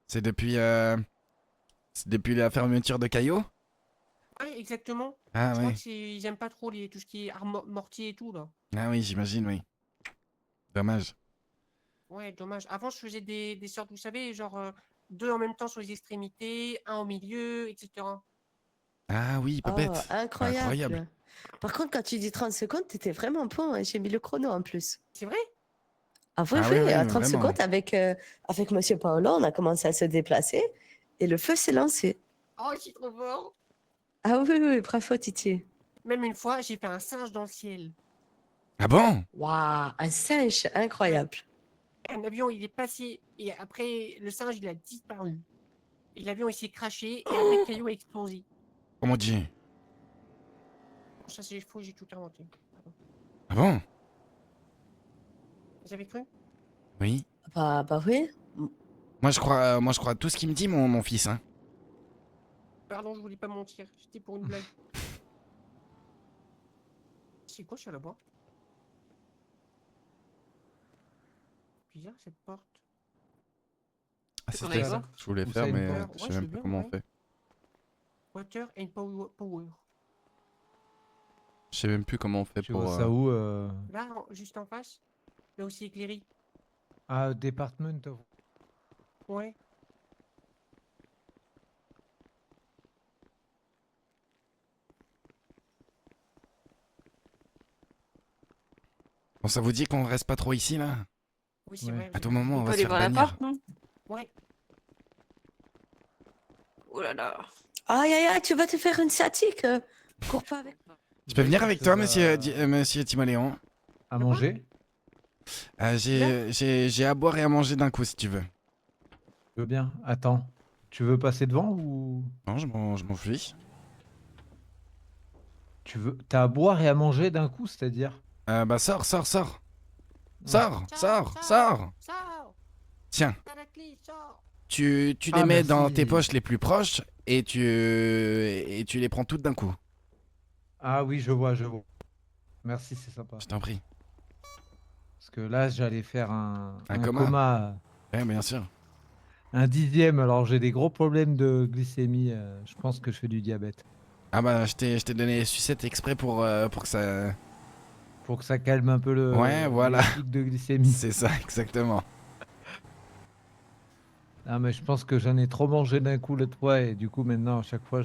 C'est depuis la fermeture de Caillot? Ouais, exactement. Ah je crois ouais. que ils aiment pas trop tout ce qui est mortier et tout, là. Ah oui, j'imagine, oui. Dommage. Ouais, dommage. Avant, je faisais des sortes, vous savez, genre 2 en même temps sur les extrémités, 1 au milieu, etc. Ah oui, pas Oh, bête. incroyable. Incroyable. Par contre, quand tu dis 30 secondes, t'étais vraiment bon. Hein. J'ai mis le chrono en plus. C'est vrai? Ah oui, Ah oui, oui, oui, à 30 vraiment. secondes, avec monsieur Paolo, on a commencé à se déplacer et le feu s'est lancé. Oh, je suis trop fort. Ah oui, oui, bravo, Titi. Même une fois, j'ai fait un singe dans le ciel. Ah bon? Waouh, un singe, incroyable. Un avion, il est passé, et après, le singe, il a disparu. Et l'avion, il s'est craché, et après, le caillou a explosé. Comment on dit? Ça, c'est faux, j'ai tout inventé. Pardon. Ah bon? Vous avez cru? Oui. Bah oui. Moi je crois à tout ce qu'il me dit, mon fils, hein. Pardon, je voulais pas mentir. C'était pour une blague. C'est quoi ça là-bas? Bizarre cette porte. Ah, C'est qu'on c'était aille ça voir. que je voulais Où faire, ça, une mais porte? je Ouais, sais je même veux pas bien, comment on ouais. fait. Water and power. Je sais même plus comment on fait Tu pour. vois ça où Là, juste en face. Là où c'est éclairé. Ah, Department of... Ouais. Bon, ça vous dit qu'on reste pas trop ici là? Oui, c'est Ouais. vrai. À tout moment, on On va peut se aller faire voir bannir. l'appart, non? Ouais. Oh là là. Aïe, aïe, aïe, tu vas te faire une sciatique. Cours pas avec moi. Je peux venir avec toi, Ça monsieur, va- monsieur Timoléon? À manger? J'ai à boire et à manger d'un coup si tu veux. Je veux bien. Attends. Tu veux passer devant ou... Non, je m'en fiche. T'as à boire et à manger d'un coup, c'est-à-dire? Bah sors. Sors. Sors. Tiens, T'as la clé, sors. tu les Ah, mets dans merci. tes poches les plus proches et tu les prends toutes d'un coup. Ah oui, je vois. Merci, c'est sympa. Je t'en prie. Parce que là, j'allais faire un coma. coma, Ouais, bien sûr. un 10e. Alors, j'ai des gros problèmes de glycémie. Je pense que je fais du diabète. Ah bah je t'ai donné les sucettes exprès pour que ça... Pour que ça calme un peu Ouais, voilà. le pic de glycémie. C'est ça, exactement. Ah, mais je pense que j'en ai trop mangé d'un coup l'autre fois. Et du coup, maintenant, à chaque fois,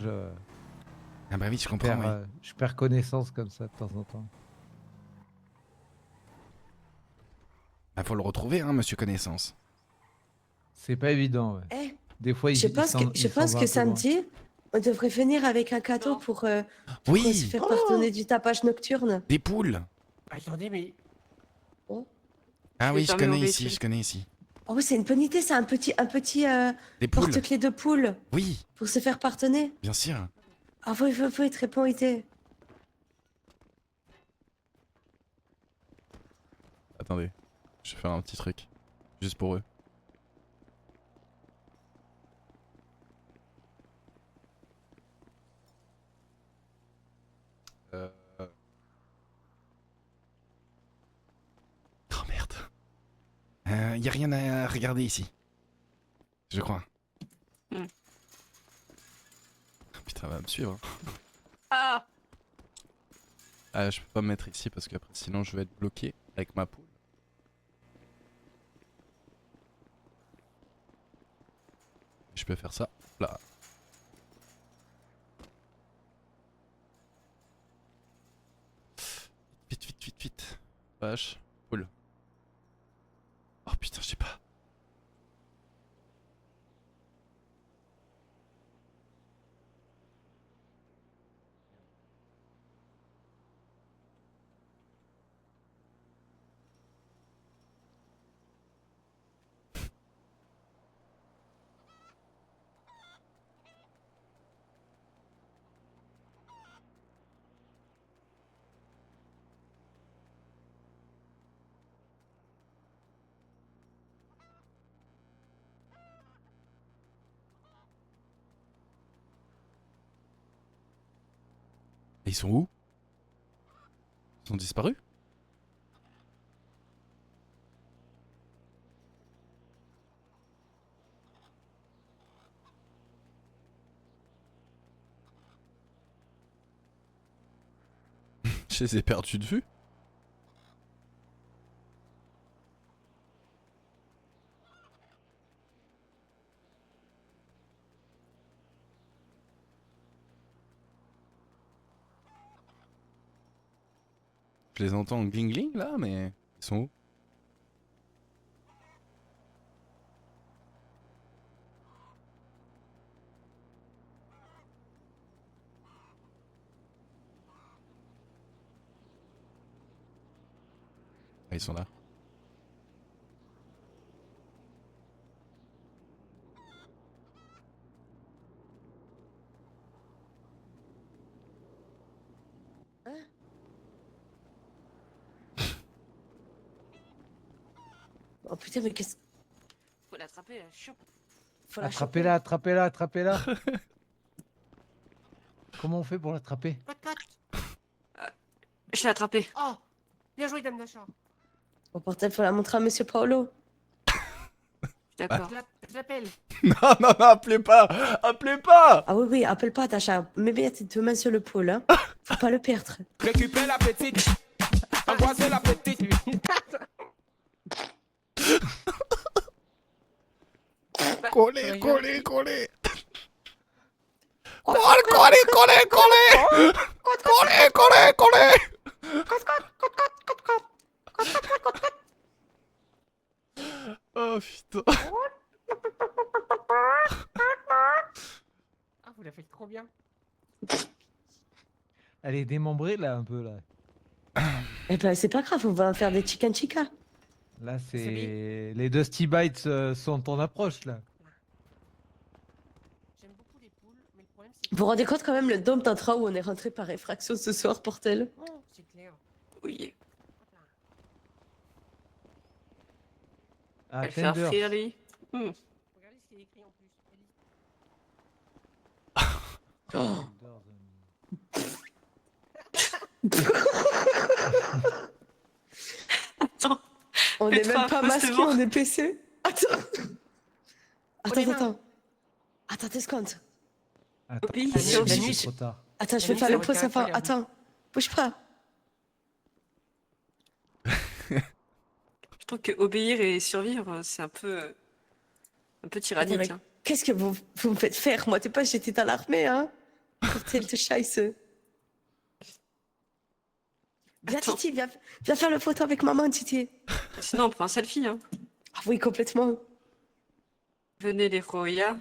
Ah bah oui, je comprends, oui. je perds connaissance comme ça de temps en temps. Bah faut le retrouver, hein, monsieur Connaissance. C'est pas évident, ouais. Eh, Des fois, je pense que samedi, on devrait venir avec un cadeau pour Oui. se faire pardonner du tapage nocturne. Des poules. Attendez, mais. Ah Je oui, vais je fermer connais mon ici, véhicule. je connais ici. Oh, c'est une bonne idée, c'est un petit Des poules. porte-clés de poule Oui, pour se faire pardonner. bien sûr. Ah oui, très bonne idée. Attendez, je vais faire un petit truc. Juste pour eux. Oh merde. Y a rien à regarder ici. Je crois. Hmm. Oh, putain. Ça va me suivre. Ah! Ah, je peux pas me mettre ici parce que après, sinon je vais être bloqué avec ma poule. Je peux faire ça. Là. Vite, vite, vite, vite. Vache. Poule. Oh putain, je sais pas. Et ils sont où? Ils sont disparus? Je les ai perdus de vue. Je les entends gling gling là, mais ils sont où? Ah, ils sont là. Oh putain, mais qu'est-ce. Faut l'attraper, là. Faut la choper. Attrapez-la, attrapez-la, attrapez-la. Comment on fait pour l'attraper? Je l'ai attrapé. Oh, bien joué, dame d'achat. Au portail, faut la montrer à Monsieur Paolo. D'accord. Je l'appelle. Non, non, non, appelez pas! Appelez pas! Ah oui, oui, appelle pas Tacha. Mets bien tes deux mains sur le pôle, hein. Faut pas le perdre. Récupère la petite. Embrassez la petite. Collez, collez, collez! Collez, collez, collez, collez! Collez, collez, collez! Oh putain! Ah, vous la faites trop bien. Elle est démembrée là un peu là. Eh ben, c'est pas grave, on va faire des chicken chica. Là c'est les Dusty Bites sont en approche là. J'aime beaucoup les poules, mais le problème c'est Vous vous rendez compte quand même le dôme d'Intra où on est rentré par effraction ce soir, Portel? Oh, c'est clair. Oui. Ah, Elle fait un Tender. frire, lui. Regardez ce qui est écrit en plus. Attends. On est Fais-toi même un pas pouce masqué, devant. on est PC. Attends. Attends, les mains. attends. Attends, deux secondes. Attends, Oui, c'est sur le trop tard. Attends, je La vais nuit, faire ça le aurait pause été avant. incroyable. Attends. Bouge pas. Je trouve que obéir et survivre, c'est un peu tyrannique. Attends, mais Hein. qu'est-ce que vous me faites faire? Moi, t'es pas, j'étais dans l'armée, hein? Portel de Scheiße. Viens, Attends. Titi, viens faire le photo avec maman, Titi. Sinon, on prend un selfie. Hein. Ah oui, complètement. Venez les Roya.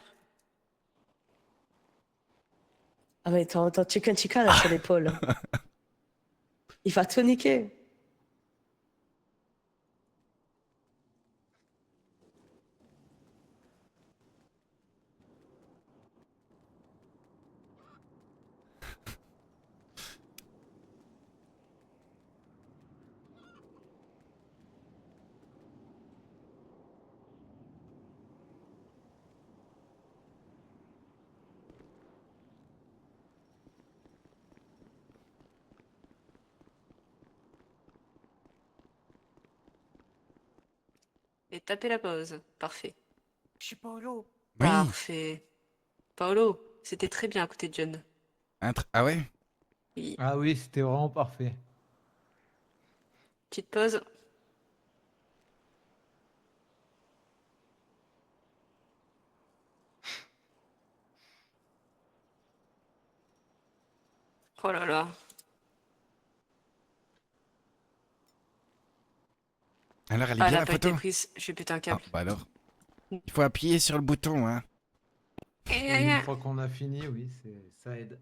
Ah mais ton chicken chica là sur l'épaule. Il va tout niquer. Et tapez la pause. Parfait. Je suis Paolo. Oui. Parfait. Paolo, c'était très bien à côté de John. Ah ouais? Oui. Ah oui, c'était vraiment parfait. Petite pause. Oh là là. Alors, elle est Ah, bien elle a la pas été photo? prise. Je vais péter un Ah, câble. bah alors. Il faut appuyer sur le bouton, hein. Oui, une fois qu'on a fini, oui, ça aide.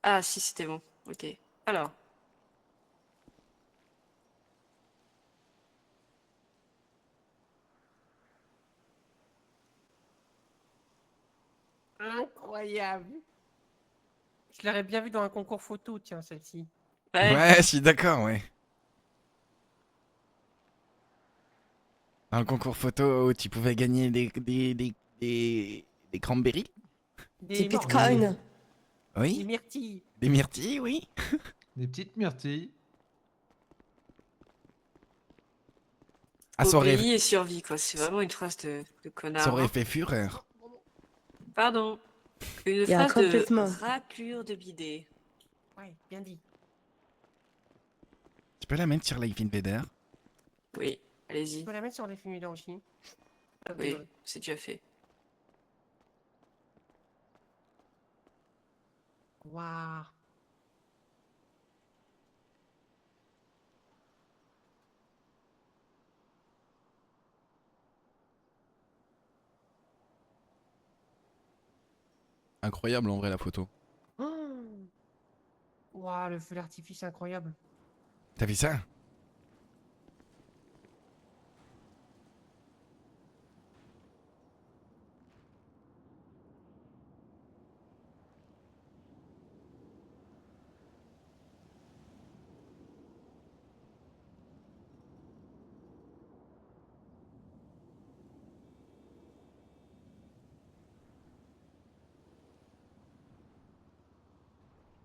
Ah, si, c'était bon. Ok. Alors. Incroyable. Je l'aurais bien vu dans un concours photo, tiens, celle-ci. Ouais, je suis d'accord, ouais. Dans le concours photo où tu pouvais gagner des cranberries? Des morts. bitcoins. Des Oui? myrtilles. Des myrtilles, oui. Des petites myrtilles. Ah, ça aurait, Obéis et survie, quoi. C'est vraiment une phrase de ça connard. aurait hein. fait fureur. Pardon. Une Il y a phrase de complètement. raclure de bidet. Ouais, bien dit. Tu peux la mettre sur Life Invader? Oui, Tu allez-y. peux la mettre sur les fumées aussi. Oui, c'est déjà fait. Waouh. Incroyable en vrai la photo. Waouh, le feu d'artifice incroyable. T'as vu ça?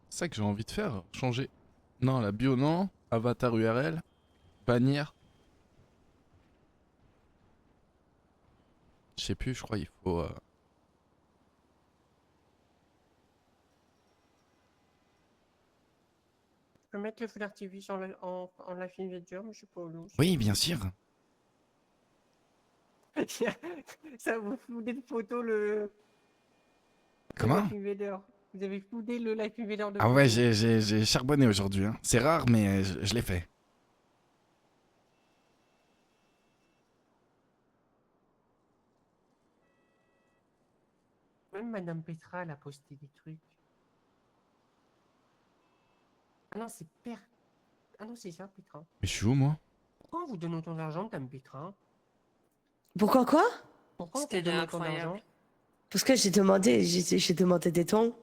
C'est ça que j'ai envie de faire, changer. Non, la bio non, avatar URL, bannir. Je sais plus, je crois il faut... Je peux mettre le feu d'artifice en Life Invader, mais je sais pas où. Oui, bien sûr. Ça vous floudez de photos le Comment? Life Invader. Vous avez floudé le Life Invader de Ah ouais, photos. j'ai charbonné aujourd'hui. Hein. C'est rare, mais je l'ai fait. Même Madame Petra, elle a posté des trucs. Ah non, c'est Père. Ah non, c'est ça, Petra. Mais je suis où moi? Pourquoi on vous donne autant d'argent, Madame Petra? Pourquoi quoi? Pourquoi on C'était vous donne autant incroyable. d'argent? Parce que j'ai demandé des tons.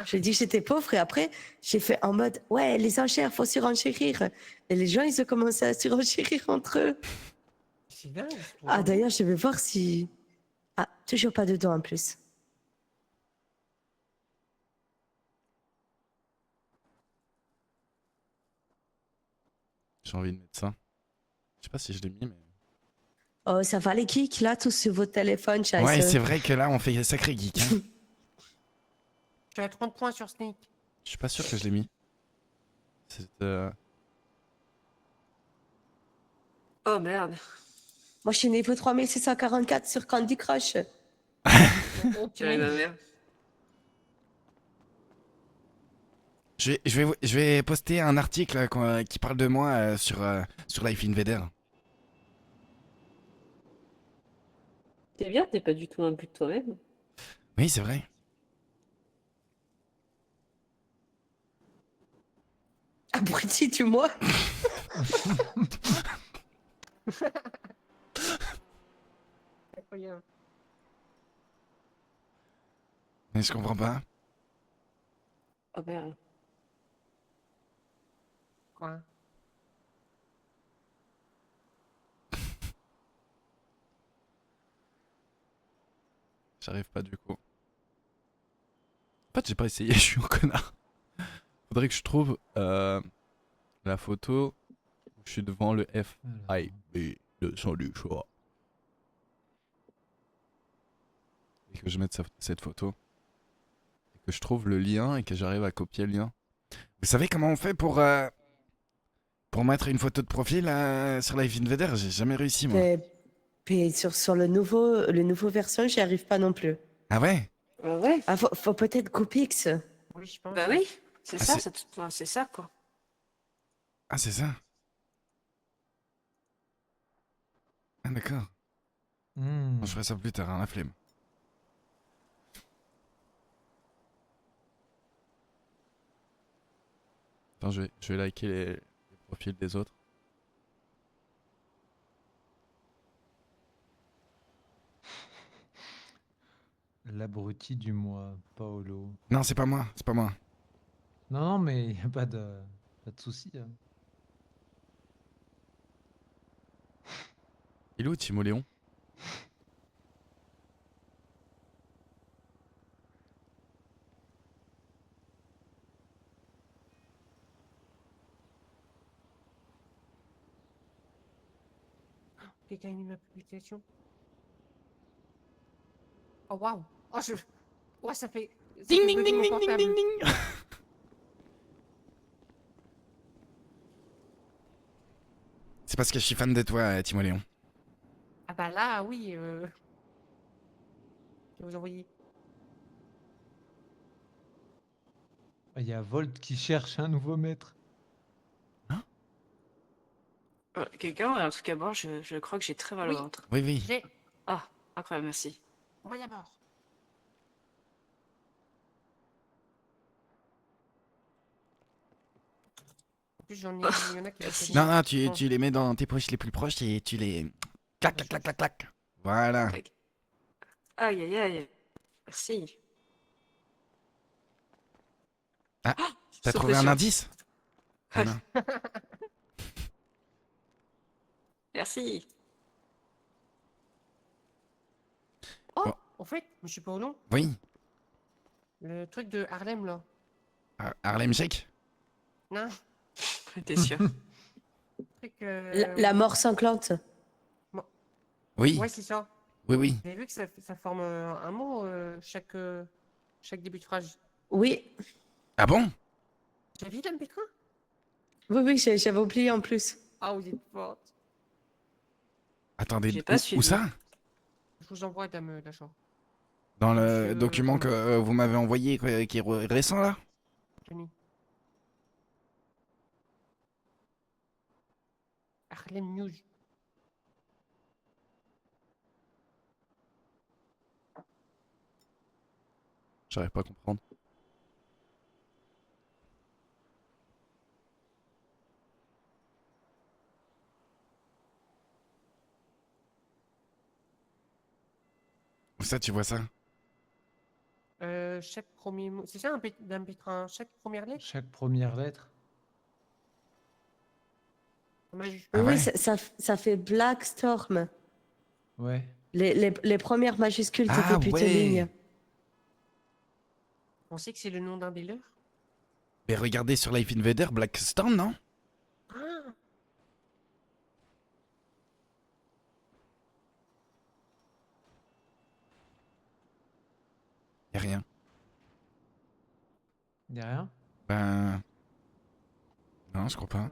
J'ai dit que j'étais pauvre et après, j'ai fait en mode, ouais, les enchères, faut surenchérir. Et les gens, ils ont commencé à surenchérir entre eux. C'est dingue. c'est trop Ah, gentil. d'ailleurs, je vais voir si... Ah, toujours pas de dons en plus. J'ai envie de mettre ça. Je sais pas si je l'ai mis, mais... Oh, ça va les geeks, là, tous sur votre téléphone, scheiße. Ouais, c'est vrai que là, on fait sacré geek. Hein. Je suis à 30 points sur Snake. Je suis pas sûr que je l'ai mis. C'est... Oh merde. Moi, je suis niveau 3644 sur Candy Crush. Purée, ma mère. Je vais poster un article qui parle de moi sur Life Invader. C'est bien, t'es pas du tout un but de toi-même. Oui, c'est vrai. Abruti, tu moi. Incroyable. Mais je comprends pas. Oh merde. Quoi? J'arrive pas du coup. En fait, j'ai pas essayé, je suis un connard. Faudrait que je trouve la photo où je suis devant le FIB de son du choix. et que je mette cette photo. Et que je trouve le lien et que j'arrive à copier le lien. Vous savez comment on fait pour mettre une photo de profil sur Life Invader? J'ai jamais réussi moi. Puis sur le nouveau version, j'y arrive pas non plus. Ah ouais? Ouais. Ah, faut peut-être Coupix. Oui, je pense. Bah oui, c'est Ah, ça, c'est- enfin, c'est ça quoi. Ah c'est ça? Ah d'accord. Hmm. Bon, je ferai ça plus tard, hein, la flemme. Attends, je vais liker les profils des autres. L'abruti du mois, Paolo. Non, c'est pas moi, c'est pas moi. Non, non, mais y a pas de souci. Hein. Il est où Timo Léon? Quelqu'un a mis ma publication. Oh waouh! Oh je. Ouais, ça fait. Ding fait ding bugger ding mon ding ding portable. ding ding. C'est parce que je suis fan de toi, Timo Léon. Ah bah là, oui. Je vais vous envoyer. Il y a Volt qui cherche un nouveau maître. Quelqu'un a un truc à boire, je crois que j'ai très mal au Oui. ventre. Oui, oui. J'ai. Ah, incroyable, merci. Moi d'abord. En plus, j'en ai. Il y en a qui Merci. Non, non, Bon. tu les mets dans tes poches les plus proches et tu les... Clac, clac, clac, clac, clac. Voilà. Aïe aïe aïe. Merci. Ah, t'as sous trouvé un pression. indice? Ah non. Merci. Oh, Bon. en fait, monsieur Paulon, Oui, le truc de Harlem là. Harlem Shake. Non, T'es sûr? le truc. La mort sanglante. Oui, Ouais, c'est ça. oui, oui. Vous avez vu que ça forme un mot chaque début de phrase. Oui, Ah bon? J'ai vu Dame Petra? oui, oui, j'avais oublié en plus. Ah, vous êtes forte. Attendez, J'ai pas où suivi. ça? Je vous envoie Dame Lachant. Dans le Monsieur, document que vous m'avez envoyé, qui est récent là? Johnny. Harlem News. J'arrive pas à comprendre. Où ça, tu vois ça? Chaque premier mot. C'est ça Dame Petra, hein, chaque première lettre? Chaque première lettre. En majuscule. Ah Oui, ouais? ça fait Black Storm. Ouais. Les premières majuscules, toutes Ah les petites ouais. lignes. Vous pensez que c'est le nom d'un des leurs? Mais regardez sur Life Invader, Black Storm, non? Ah! Y'a rien. Y'a rien? Ben... Non, je crois pas.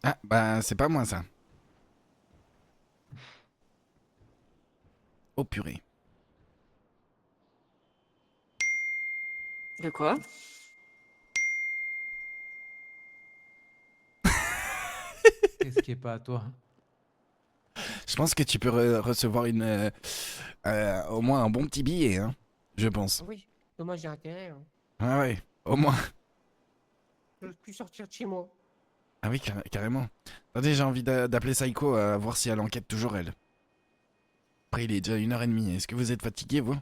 Ah, bah c'est pas moi ça. Oh purée. De quoi? Qu'est-ce qui est pas à toi? Je pense que tu peux recevoir au moins un bon petit billet, hein. Je pense. Oui, dommage, j'ai intérêt. Hein. Ah ouais, au moins. Je ne peux plus sortir de chez moi. Ah oui, carrément. Attendez, j'ai envie d'appeler Psycho à voir si elle enquête toujours elle. Après, il est déjà 1h30. Est-ce que vous êtes fatigué, vous?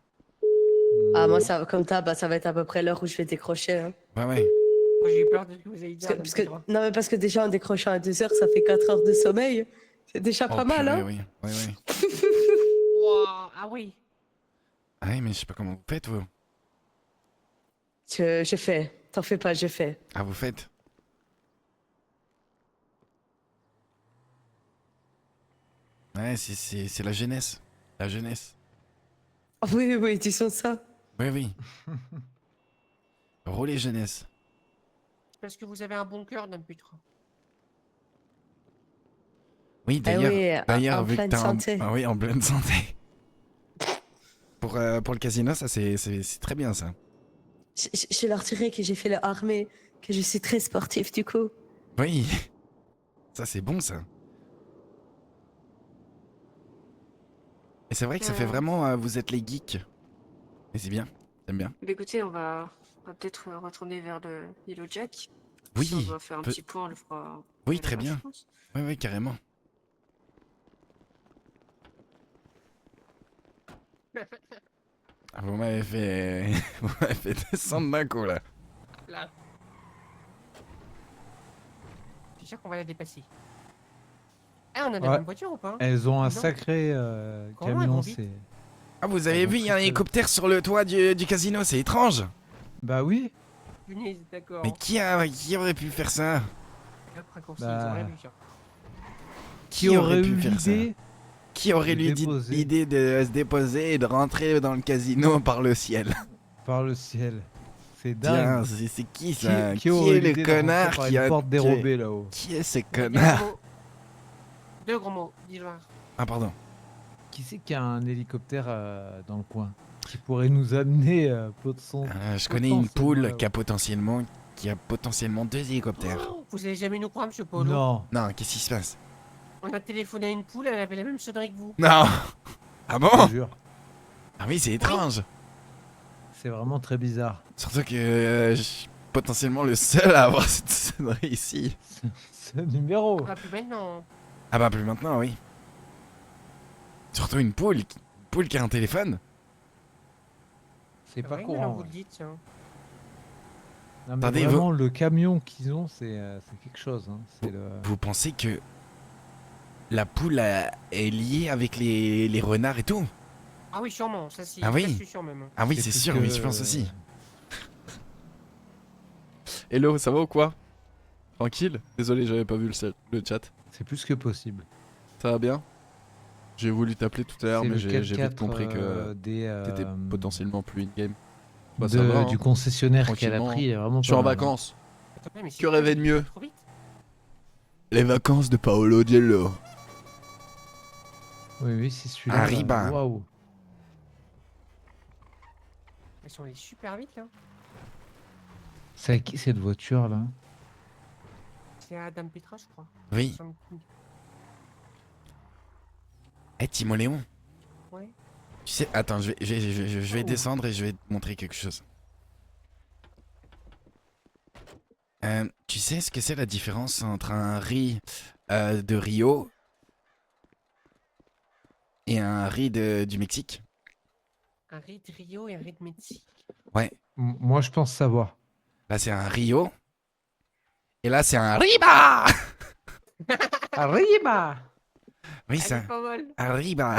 Ah, moi, ça, comme ça, ça va être à peu près l'heure où je vais décrocher. Hein. Ouais, ouais. Moi, j'ai eu peur de ce que vous avez dit. Non, mais parce que déjà, en décrochant à 2 heures, ça fait 4 heures de sommeil. C'est déjà Oh, pas mal, purée, hein. oui. Ouais, ouais. Wow, ah oui. Ah oui, mais je sais pas comment vous faites, vous. Je fais. T'en fais pas, je fais. Ah, vous faites. Ouais, c'est la jeunesse. La jeunesse. Oh, oui, oui, disons ça. Oui, oui. Roulez jeunesse. Parce que vous avez un bon cœur, Dame Petra. Oui, d'ailleurs, oui, en vu que pleine t'as santé. Ah oui, en pleine santé. Pour le casino, ça c'est très bien ça. Je leur dirai que j'ai fait l'armée, que je suis très sportif du coup. Oui. Ça c'est bon ça. Et c'est vrai que ça fait vraiment vous êtes les geeks. Et c'est bien, j'aime bien. Mais écoutez, on va peut-être retourner vers le Yellow Jack. Oui. Si on doit faire un petit point, on le fera. Oui, très bien. Oui, oui, carrément. Ah, vous m'avez fait... vous m'avez fait descendre d'un coup, là. Là. Je suis sûr qu'on va la dépasser. Ah, on a la même voiture ou pas? Elles ont un Non. sacré Comment elles camion, vont vite c'est... Ah, vous avez vu, il y a un hélicoptère sur le toit du casino, c'est étrange. Bah oui. Punaise, d'accord. Mais qui aurait pu faire ça? Hop, raccourci, Bah, ils ont rien vu, ça. Qui aurait eu pu faire ça? l'idée Qui aurait de eu déposer l'idée de se déposer et de rentrer dans le casino par le ciel? par le ciel? C'est Tiens, dingue. c'est qui ça? Qui aurait est le l'idée de rentrer connard par qui une a... porte dérobée là-haut? Qui est ce connard? Deux gros mots, dis-le. Ah, pardon. Qui c'est qui a un hélicoptère dans le coin qui pourrait nous amener Je connais une poule qui a potentiellement 2 hélicoptères. Oh, vous allez jamais nous croire, monsieur Polo. Non. Non, qu'est-ce qui se passe? On a téléphoné à une poule, elle avait la même sonnerie que vous. Non. Ah bon? Je te jure. Ah oui, c'est étrange. C'est vraiment très bizarre. Surtout que je suis potentiellement le seul à avoir cette sonnerie ici. Ce numéro. Ah, plus maintenant. Ah bah plus maintenant, oui. Surtout une poule qui a un téléphone. C'est pas Oui, courant. maintenant, vous ouais. le dites, tiens. Non, mais Attendez, vraiment, le camion qu'ils ont, c'est quelque chose. Hein. C'est le... Vous pensez que la poule est liée avec les renards et tout? Ah oui, sûrement, ça c'est. Ah oui. Ça, je suis sûr même. Ah oui, C'est c'est plus sûr, que- oui, je pense aussi. Hello, ça va ou quoi? Tranquille? Désolé, j'avais pas vu le chat. C'est plus que possible. Ça va bien? J'ai voulu t'appeler tout à l'heure, C'est mais le j'ai vite 4x4, compris que t'étais potentiellement plus in-game. Bah, ça va, hein. Du concessionnaire qu'elle a Tranquillement. pris, est vraiment Je suis pas en mal, hein. vacances. Attends, mais c'est Que quoi, rêver de c'est mieux? trop vite. Les vacances de Paolo Diello. Oui, oui, c'est celui-là. Arriba. Waouh. Elles sont allées super vite là. C'est à qui cette voiture là? C'est à Dame Petra, je crois. Oui. Ça me- Eh, Timoléon, Ouais. tu sais, attends, je vais Oh. descendre et je vais te montrer quelque chose. Tu sais ce que c'est la différence entre un riz de Rio et un riz du Mexique? Un riz de Rio et un riz de Mexique. Ouais, Moi, je pense savoir. là c'est un Rio et là c'est un Riba. Arriba. Oui, Elle c'est est pas mal. un Riba.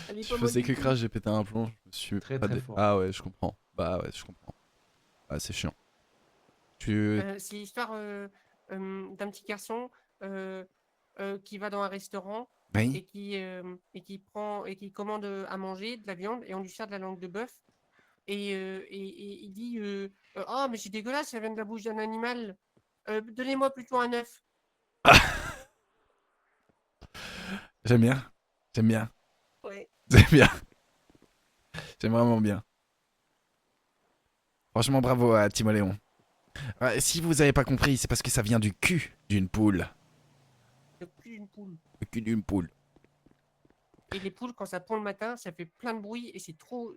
Elle est Je pas faisais mal que du crash, j'ai pété un plomb. Je me suis Très, pas très fort. Ah ouais, je comprends. Bah ouais, je comprends. Ah, c'est chiant. Tu... C'est l'histoire d'un petit garçon qui va dans un restaurant Oui. et qui commande à manger de la viande et on lui sert de la langue de bœuf et il dit oh mais c'est dégueulasse, ça vient de la bouche d'un animal. Donnez-moi plutôt un œuf. J'aime bien. J'aime bien. Ouais. J'aime bien. J'aime vraiment bien. Franchement, bravo à Timoléon. Si vous avez pas compris, c'est parce que ça vient du cul d'une poule. Le cul d'une poule. Le cul d'une poule. Et les poules quand ça pond le matin, ça fait plein de bruit et c'est trop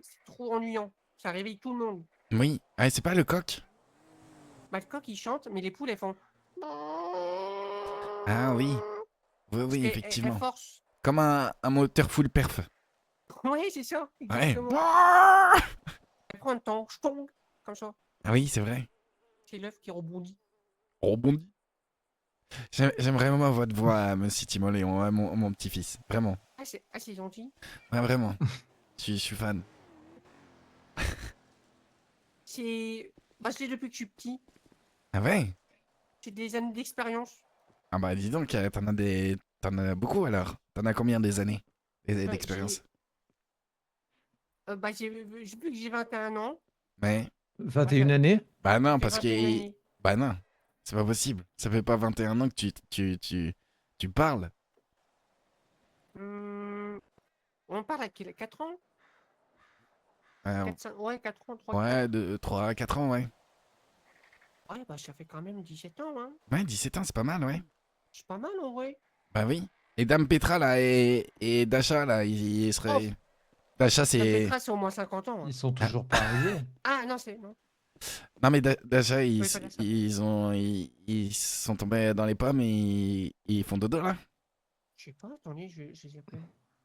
ennuyant. Ça réveille tout le monde. Oui. Ah, c'est pas le coq? Bah, le coq il chante, mais les poules elles font. Ah oui. Oui, oui, Elles effectivement. forcent. Comme un moteur full perf. Ouais, c'est ça. Ouais. Exactement. coin de temps. Ch'tong, comme ça. Ah oui, c'est vrai. C'est l'œuf qui rebondit. Rebondit. J'aime vraiment votre voix, monsieur Timoléon, hein, mon petit-fils. Vraiment. Ah, c'est gentil. Ouais, vraiment. Je suis fan. C'est. Bah, je l'ai depuis que je suis petit. Ah ouais? J'ai des années d'expérience. Ah bah dis donc, t'en as beaucoup alors. T'en as combien des années d'expérience? Bah, j'ai vu que j'ai 21 ans. Ouais. 21 années? Bah non, J'ai parce 21 que... années. Bah non, c'est pas possible. Ça fait pas 21 ans que tu parles. On parle à quel 4 ans? Euh, 4, 5, ouais, 4 ans, 3, ouais, de 3 à 4 ans, ouais. Ouais, bah, ça fait quand même 17 ans, hein. Ouais, 17 ans, c'est pas mal, ouais. C'est pas mal, en vrai. Bah oui. Et Dame Petra, là, et Dasha, là, ils seraient... Dasha, La c'est... Petra, c'est au moins 50 ans. Hein. Ils sont toujours pas arrivés. Ah, non, c'est. Non. Non, mais Dasha, Oui, pas Dasha. ils sont tombés dans les pommes et ils font dodo, là. Je sais pas, attendez, je les appelle.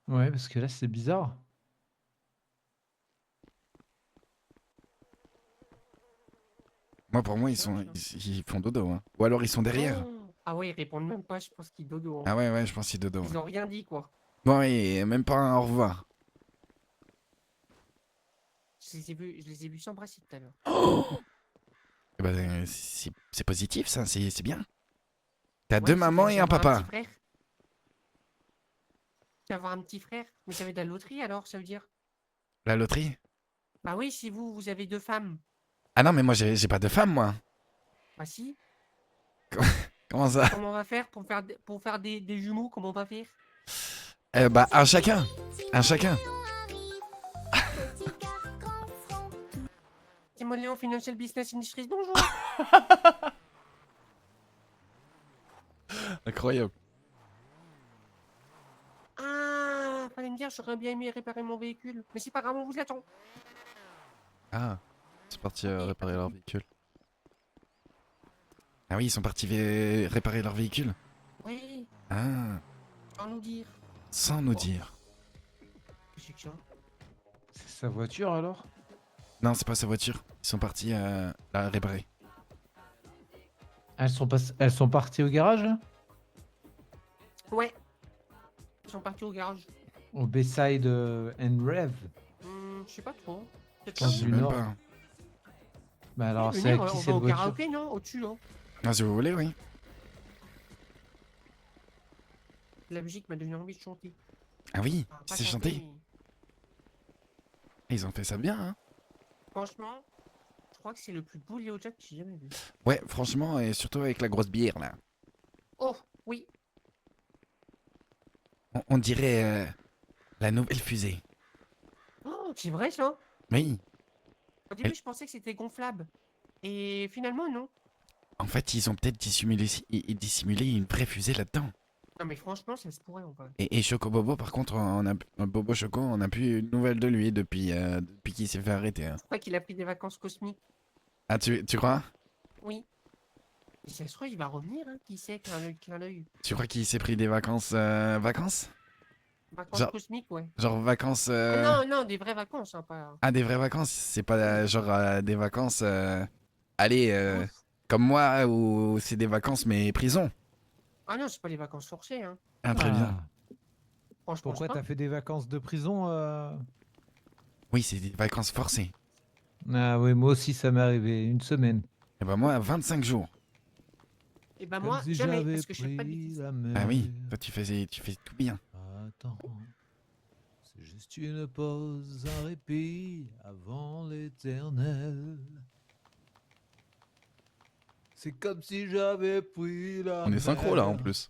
Ouais, parce que là, c'est bizarre. Moi, pour moi, ils font dodo, hein. Ou alors ils sont derrière. Oh. Ah ouais, ils répondent même pas, je pense qu'ils dodo. Hein. Ah ouais, je pense qu'ils dodo. Ils ont rien dit, quoi. Bon, et même pas un au revoir. Je les ai vus s'embrasser tout à l'heure. Eh ben, c'est positif, ça, c'est bien. T'as Ouais, deux c'est mamans bien, et j'ai un avoir papa. petit frère. J'ai avoir un petit frère. Mais ça veut de la loterie, alors, ça veut dire? La loterie? Bah oui, si vous avez 2 femmes. Ah non, mais moi, j'ai pas de femme, moi. Bah si. Comment ça? Comment on va faire pour faire des jumeaux? Comment on va faire? Bah, un chacun. Un chacun. C'est moi Léon Financial Business Industries, bonjour. Incroyable. Ah, fallait me dire, j'aurais bien aimé réparer mon véhicule. Mais c'est pas grave, on vous attend. Ah, ils sont partis réparer leur véhicule. Ah oui, ils sont partis réparer leur véhicule. Oui, Ah, sans nous dire. sans nous dire. Qu'est-ce que c'est? C'est sa voiture alors? Non, c'est pas sa voiture. Ils sont partis la réparer. Elles sont parties au garage là? Ouais. Ils sont partis au garage. Au Bayside and Rev. Je sais pas trop. Peut-être Dans du même Nord. pas. Bah alors Venir, c'est à qui on cette va au voiture? karaoké, non? Au-dessus, hein. Ah, si vous voulez, oui. La musique m'a donné envie de chanter. Ah oui, Enfin, pas c'est chanter, chanté. mais Ils ont fait ça bien, hein. franchement, je crois que c'est le plus beau Léo Jack que j'ai jamais vu. Ouais, franchement, et surtout avec la grosse bière, là. Oh, oui. On dirait la nouvelle fusée. Oh, c'est vrai ça? Oui. Au début, je pensais que c'était gonflable. Et finalement, non. En fait, ils ont peut-être dissimulé une vraie fusée là-dedans. Non, mais franchement, ça se pourrait en vrai. Et Choco Bobo, par contre, Bobo Choco, on n'a plus une nouvelle de lui depuis qu'il s'est fait arrêter. Hein. Je crois qu'il a pris des vacances cosmiques. Ah, tu crois? Oui. Et ça se trouve, il va revenir, hein. Qui sait, clin d'œil. Tu crois qu'il s'est pris des vacances vacances? Vacances Genre- cosmiques, ouais. Genre vacances... Non, non, des vraies vacances, hein, pas. Ah, des vraies vacances? C'est pas genre des vacances... allez, comme moi, ou c'est des vacances mais prison. Ah non, c'est pas les vacances forcées, hein. Ah, très bien. Franchement, Pourquoi c'est pas. t'as fait des vacances de prison Oui, c'est des vacances forcées. Ah oui, moi aussi ça m'est arrivé, une semaine. Et ben moi, 25 jours. Et bah Comme moi, si jamais, j'avais parce que je fais pas de pris bêtises. la mer. Ah oui, toi tu fais tout bien. Attends, c'est juste une pause, un répit avant l'éternel. C'est comme si j'avais pris la On est synchro là en mer. plus.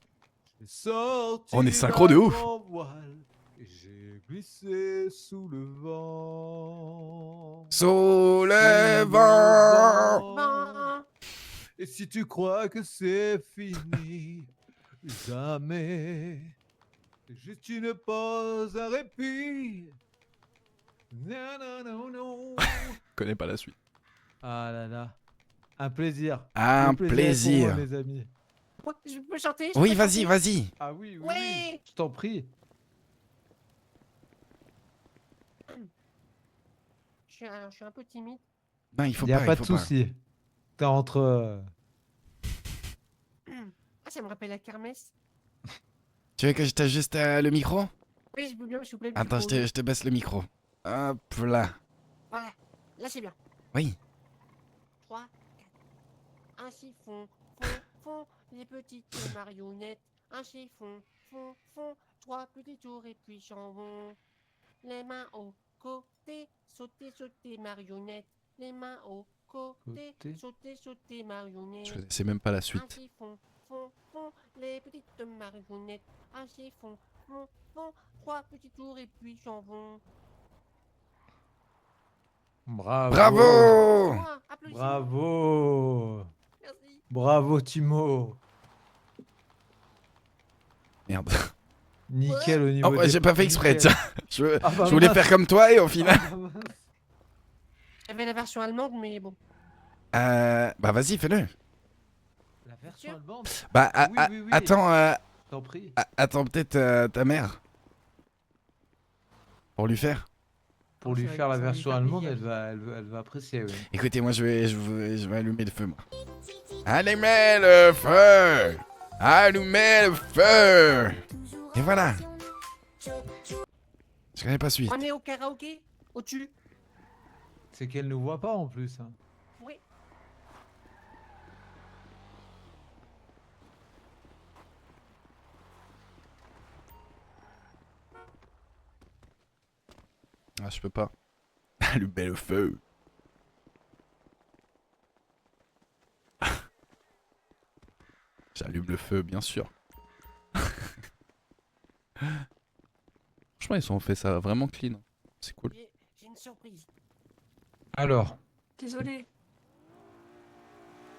J'ai sorti On est synchro de ouf. mon voile et j'ai glissé sous le vent. Sous le vent. Bah, Et si tu crois que c'est fini, jamais. C'est juste une pause, un répit. Non, non, non, non. Je connais pas la suite. Ah là là. Un plaisir. Un Le plaisir. pour moi, mes amis. je peux chanter? Je Oui, peux vas-y, chanter vas-y. Ah oui, oui, Ouais. oui. Je t'en prie. je suis un peu timide. Non, il faut Y a pas, pas il de faut pas. souci. T'es entre. Ah, ça me rappelle la kermesse. Tu veux que je t'ajuste le micro? Oui, je veux bien, s'il vous plaît. le Attends, micro. je te baisse le micro. Hop là. Voilà, là c'est bien. Oui. 3, 4. Ainsi font, les petites marionnettes. Ainsi font, 3 petits tours et puis s'en vont. Les mains au côté, sauter, marionnette. Les mains au côté, sauter, marionnette. Je connaissais même pas la suite. Ainsi font, les petites marionnettes. Ainsi font, 3 petits tours et puis s'en vont. Bravo. Bravo. Bravo. Merci. Bravo, Timo. Merde. Nickel au niveau Oh, des... j'ai pas fait exprès, Nickel. tiens. Je Ah bah voulais mince. faire comme toi et au final. Ah bah mince. J'avais la version allemande, mais bon. Bah vas-y, fais-le. La version allemande. Bah Oui. attends, T'en prie. attends peut-être ta mère. Pour lui faire. Pour lui faire la ça va lui version faire allemande, plaisir. elle va apprécier, oui. Écoutez, moi je vais allumer le feu, moi. Allumez le feu. Allumez le feu. Et voilà. Je connais pas suite. On est au karaoké? Au-dessus? C'est qu'elle ne voit pas en plus. Hein. Oui. Ah, je peux pas. Allumer le feu. J'allume le feu, bien sûr. Franchement, ils ont fait ça vraiment clean. C'est cool. J'ai une surprise. Alors. Désolé.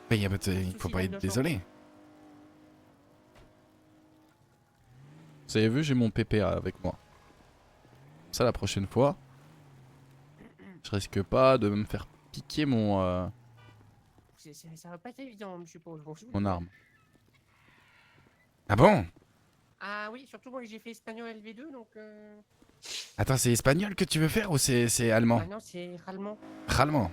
Mais il faut pas être désolé. Vous avez vu, j'ai mon PPA avec moi. Ça, la prochaine fois, je risque pas de me faire piquer mon Ça va pas être évident, je suppose. Bon, mon arme. Ah bon? Ah oui, surtout moi j'ai fait espagnol LV2, donc... Attends, c'est espagnol que tu veux faire ou c'est allemand? Ah non, c'est allemand. Allemand.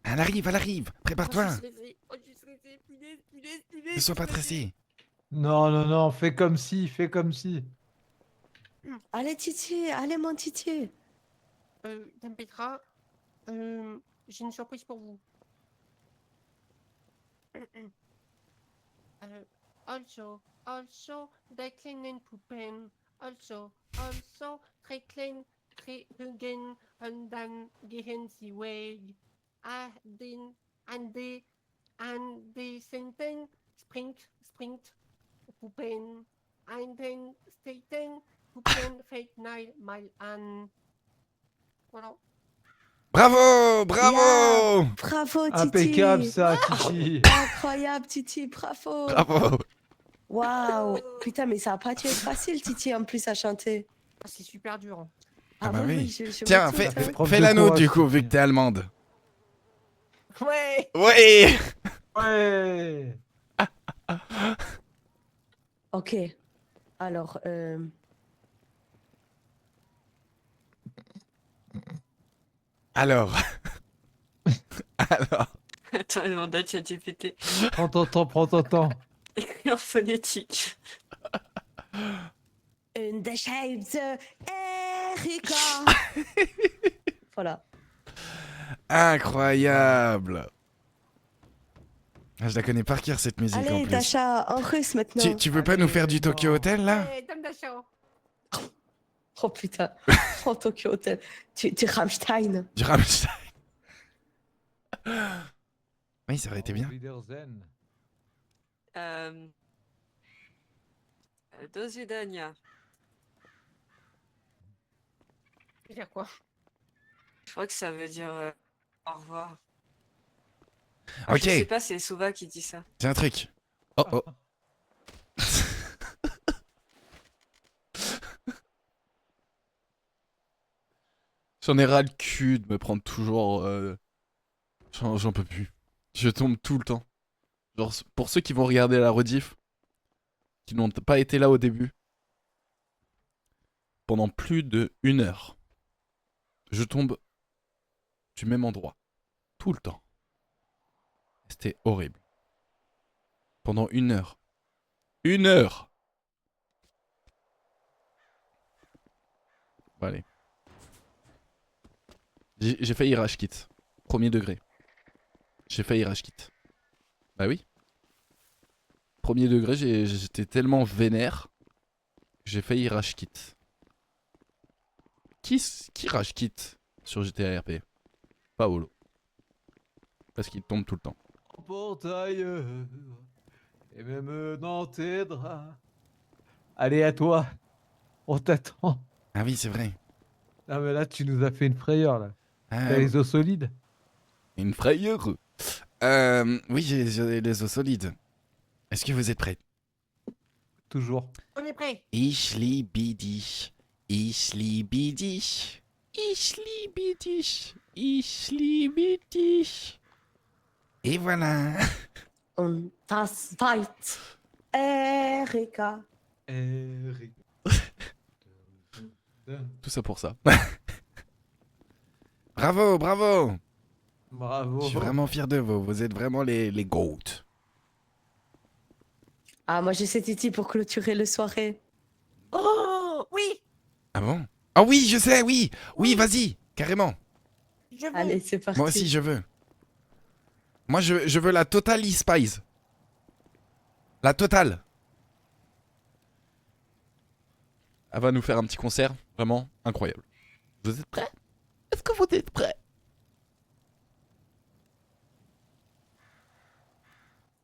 Elle arrive, prépare-toi. Oh, je suis stressé, punaise. Ne sois pas stressé. Non, fais comme si, fais comme si. Allez, Titi, allez, mon Titi. Dame Petra, j'ai une surprise pour vous. Also, der kleinen Puppen. Also, très klein, très hügen, und dann gehen sie weg. An die Senten springt, Puppen. An den Steten, Puppen fällt mal an. Voilà. Bravo. Bravo, Titi. Impeccable ça, Titi. Incroyable, Titi, bravo. Bravo. Waouh. Putain, mais ça a pas dû être facile, Titi, en plus, à chanter. Ah, c'est super dur. Hein. Ah bah oui. je Tiens, me fais doute, fais l'anneau du coup, vu que t'es allemande. Ouais. Ouais. Ouais. Ok. Alors, Alors. Attends, elle demande à ChatGPT. Prends ton temps. Écrit en phonétique. une des shapes Erika. Voilà. Incroyable. Ah, je la connais par cœur cette musique en Allez, plus. Dacha, en russe maintenant. Tu veux pas nous faire du Tokyo Hotel là? Dame Dacha. Oh putain. Oh, Tokyo Hotel. Tu Rammstein. Du Rammstein. Oui, ça aurait été bien. Wiedersehen. Do zwiedzenia. Ça veut dire quoi? Je crois que ça veut dire au revoir. Ok. Je sais pas, c'est Souva qui dit ça. C'est un truc. Oh. J'en ai ras le cul de me prendre toujours... J'en peux plus. Je tombe tout le temps. Genre, pour ceux qui vont regarder la rediff, qui n'ont pas été là au début. Pendant plus de 1 heure. Je tombe du même endroit. Tout le temps. C'était horrible. Pendant 1 heure. 1 heure! Bon, allez. J'ai failli rage quit. Premier degré. J'ai failli rage quit. Bah oui. Premier degré, j'étais tellement vénère que j'ai failli rage quit. Qui rage quit sur GTA RP? Paolo. Parce qu'il tombe tout le temps. Porte ailleurs, et même dans tes draps. Allez, à toi. On t'attend. Ah oui, c'est vrai. Ah, mais là, tu nous as fait une frayeur, là. Ah, T'as les os solides? Une frayeur. Oui, j'ai les os solides. Est-ce que vous êtes prêts? Toujours. On est prêt. Ich liebe dich. Ich liebe dich. Ich liebe dich. Ich liebe dich. Et voilà. Und das weit. Erika. Tout ça pour ça. Bravo, bravo. Bravo. Je suis vraiment fier de vous. Vous êtes vraiment les GOAT. Ah, moi j'ai cette Titi pour clôturer le soirée. Oh, oui. Ah bon? Ah oui, je sais, oui. Oui, vas-y, carrément. Je veux. Allez, c'est parti. Moi aussi, je veux. Moi, je veux la Totally Spice. La totale. Elle va nous faire un petit concert, vraiment incroyable. Vous êtes prêts? Est-ce que vous êtes prêts?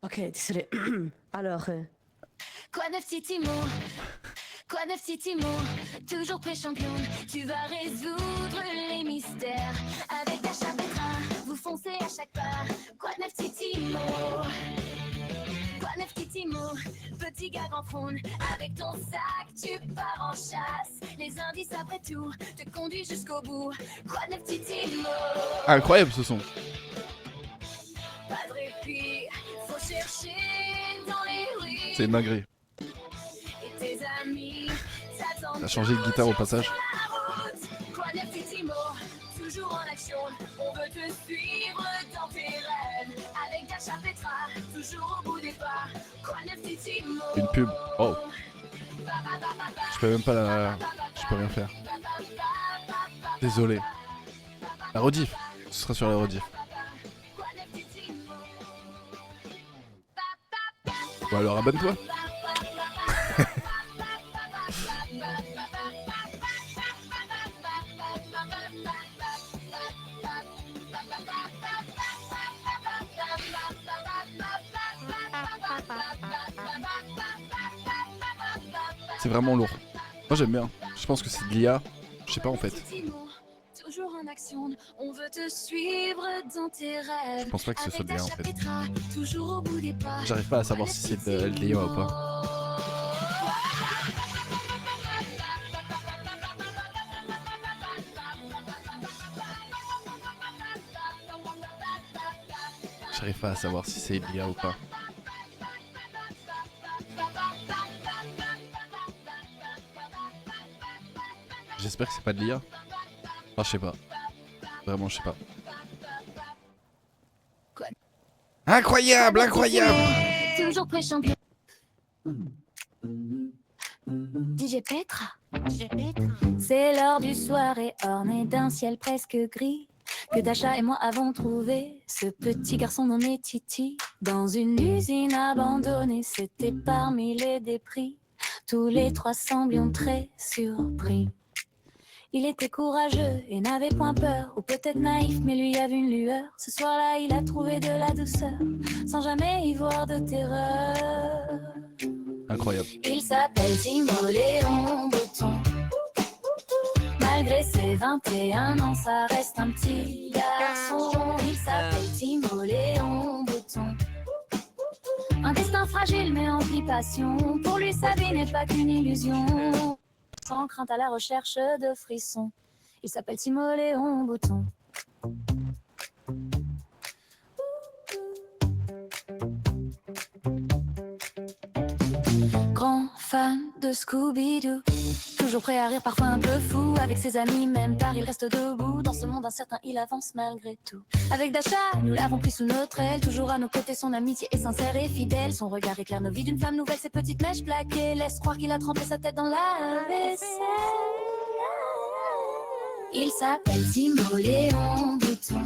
Ok, désolé. Alors. Quoi neuf Titimo? Quoi neuf Titimo? Toujours prêt champion, tu vas résoudre les mystères. Avec ta chapetra, vous foncez à chaque pas. Quoi neuf Titimo? Quoi neuf Titimo? Petit gars grand faune, avec ton sac tu pars en chasse. Les indices après tout te conduisent jusqu'au bout. Quoi neuf Titimo? Incroyable ce son. Pas de répit, faut chercher dans les rues. C'est une dinguerie. Et tes amis t'attendent. T'as changé de guitare au passage. Quoi neuf Titimo? Toujours en action, on veut te suivre dans tes rêves. Avec ta chapetra, toujours au bout des pas. Quoi neuf Titimo? Une pub. Oh. Je peux même pas la... Je peux rien faire. Désolé. La rediff. Ce sera sur la rediff. Ou alors abonne-toi. C'est vraiment lourd. Moi j'aime bien. Je pense que c'est de l'IA. Je sais pas en fait. Toujours en action, on veut te suivre dans tes rêves. Je pense pas que ce soit de l'IA en fait. Toujours au bout des pas. J'arrive pas à savoir si c'est de l'IA ou pas. J'arrive pas à savoir si c'est de l'IA ou pas. J'espère que c'est pas de l'IA. Enfin, je sais pas. Vraiment, je sais pas. Incroyable, incroyable! Toujours prêt champion. DJ Petra. C'est l'heure du soir et orné d'un ciel presque gris que Dasha et moi avons trouvé ce petit garçon nommé Titi dans une usine abandonnée. C'était parmi les débris. Tous les trois semblions très surpris. Il était courageux et n'avait point peur, ou peut-être naïf, mais lui avait une lueur. Ce soir-là, il a trouvé de la douceur, sans jamais y voir de terreur. Incroyable. Il s'appelle Timo Léon Bouton. Malgré ses 21 ans, ça reste un petit garçon. Il s'appelle Timo Léon Bouton. Un destin fragile mais empli passion. Pour lui, sa vie n'est pas qu'une illusion. Sans crainte à la recherche de frissons. Il s'appelle Timo Léon Bouton. Grand fan de Scooby-Doo. Toujours prêt à rire, parfois un peu fou. Avec ses amis, même tard, il reste debout. Dans ce monde incertain, il avance malgré tout. Avec Dasha, nous l'avons pris sous notre aile. Toujours à nos côtés, son amitié est sincère et fidèle. Son regard éclaire nos vies d'une flamme nouvelle. Ses petites mèches plaquées laissent croire qu'il a trempé sa tête dans la vaisselle. Il s'appelle Timoléon Bouton.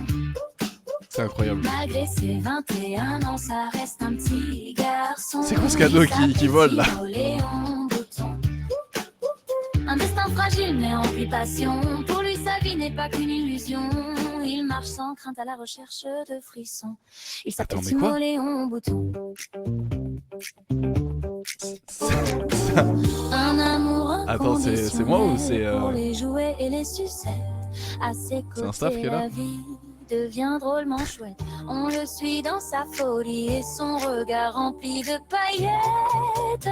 C'est incroyable. Malgré ses 21 ans, ça reste un petit garçon. C'est quoi ce cadeau qui vole là? Timoléon Bouton. Un destin fragile mais rempli passion. Pour lui sa vie n'est pas qu'une illusion. Il marche sans crainte à la recherche de frissons. Il s'appelle Timoléon Bouton. Un amour Attends, c'est moi ou c'est pour les jouets et les sucettes. À ses côtés, un staff qui est là? la vie devient drôlement chouette. On le suit dans sa folie et son regard rempli de paillettes.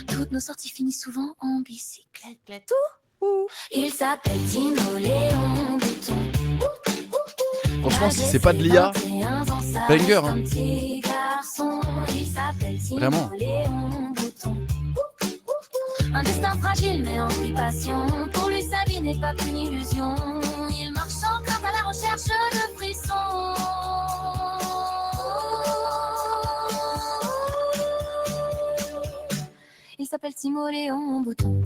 Toutes nos sorties finissent souvent en bicyclette. Il s'appelle Timoléon Bouton. Franchement, si c'est pas de l'IA, banger hein. Vraiment. Un destin fragile mais rempli passion. Pour lui sa vie n'est pas qu'une illusion. Il marche sans crainte à la recherche de frissons. Il s'appelle Timoléon Bouton.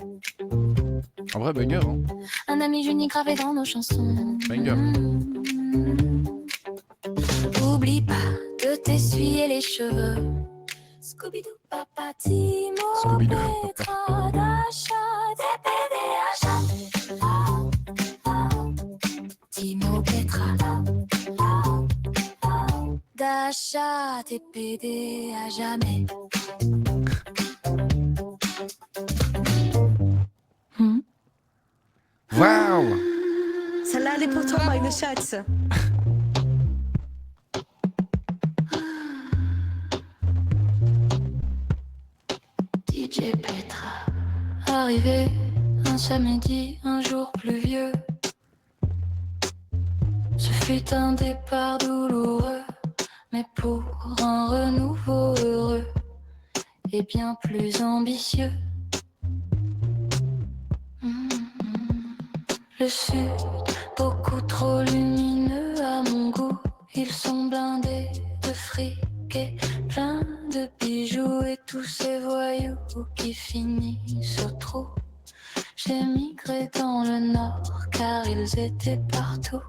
En vrai, banger hein. Un ami génie gravé dans nos chansons. Banger. Oublie pas de t'essuyer les cheveux. Scooby-Doo, papa, Timo, Scooby-Doo, Petra, Dasha, TPD, Timo, Petra, Dasha, TPD à jamais. Waouh! Celle-là, elle est pour toi, Mike de Schatz. DJ Petra. Arrivé un samedi, un jour pluvieux. Ce fut un départ douloureux, mais pour un renouveau heureux et bien plus ambitieux. Le sud, beaucoup trop lumineux à mon goût. Ils sont blindés de fric et plein de bijoux et tous ces voyous qui finissent au trou. J'ai migré dans le nord car ils étaient partout.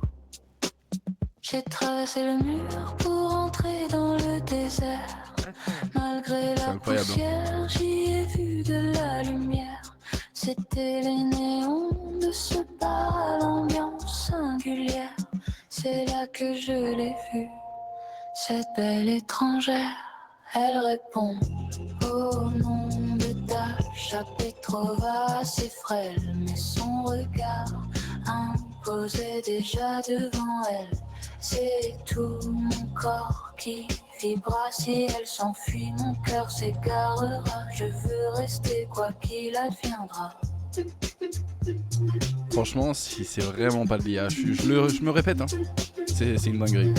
J'ai traversé le mur pour entrer dans le désert. Malgré la poussière, j'y ai vu de la lumière. C'était les néons de ce bar à l'ambiance singulière. C'est là que je l'ai vue, cette belle étrangère. Elle répond au nom de Dasha Petrova, assez frêle, mais son regard imposait déjà devant elle. C'est tout mon corps qui vibra. Si elle s'enfuit, mon cœur s'égarera. Je veux rester quoi qu'il adviendra. Franchement, si c'est vraiment pas de l'IA, je me répète, hein. C'est une dinguerie.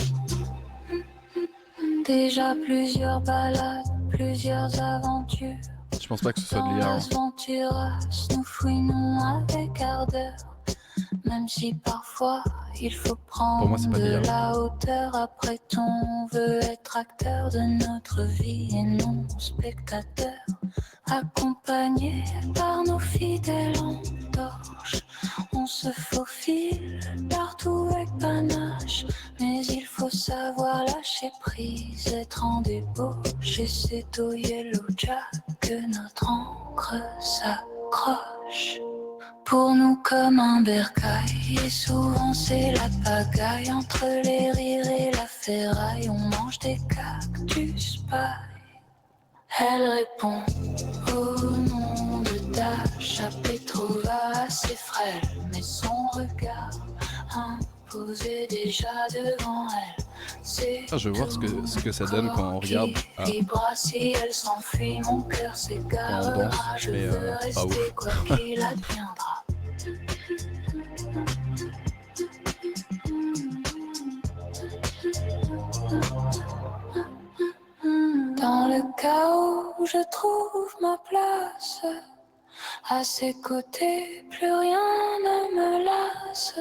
Déjà plusieurs balades, plusieurs aventures. Je pense pas que ce soit de l'IA. Hein. Venturas, nous fouinons avec ardeur. Même si parfois il faut prendre de la hauteur. Après tout, on veut être acteur de notre vie et non spectateur. Accompagné par nos fidèles en torche, on se faufile partout avec panache. Mais il faut savoir lâcher prise, être en débauche. Et c'est au Yellow Jack que notre encre s'accroche. Pour nous comme un bercail, et souvent c'est la pagaille. Entre les rires et la ferraille, on mange des cactus paille. Elle répond au nom de Dasha Petrova, assez frêle, mais son regard imposait déjà devant elle. Ah, je veux voir ce que ça donne quand on regarde. Ah. Si elle s'enfuit, mon cœur s'égarera. Je veux rester quoi qu'il adviendra. Dans le chaos, où je trouve ma place. À ses côtés, plus rien ne me lasse.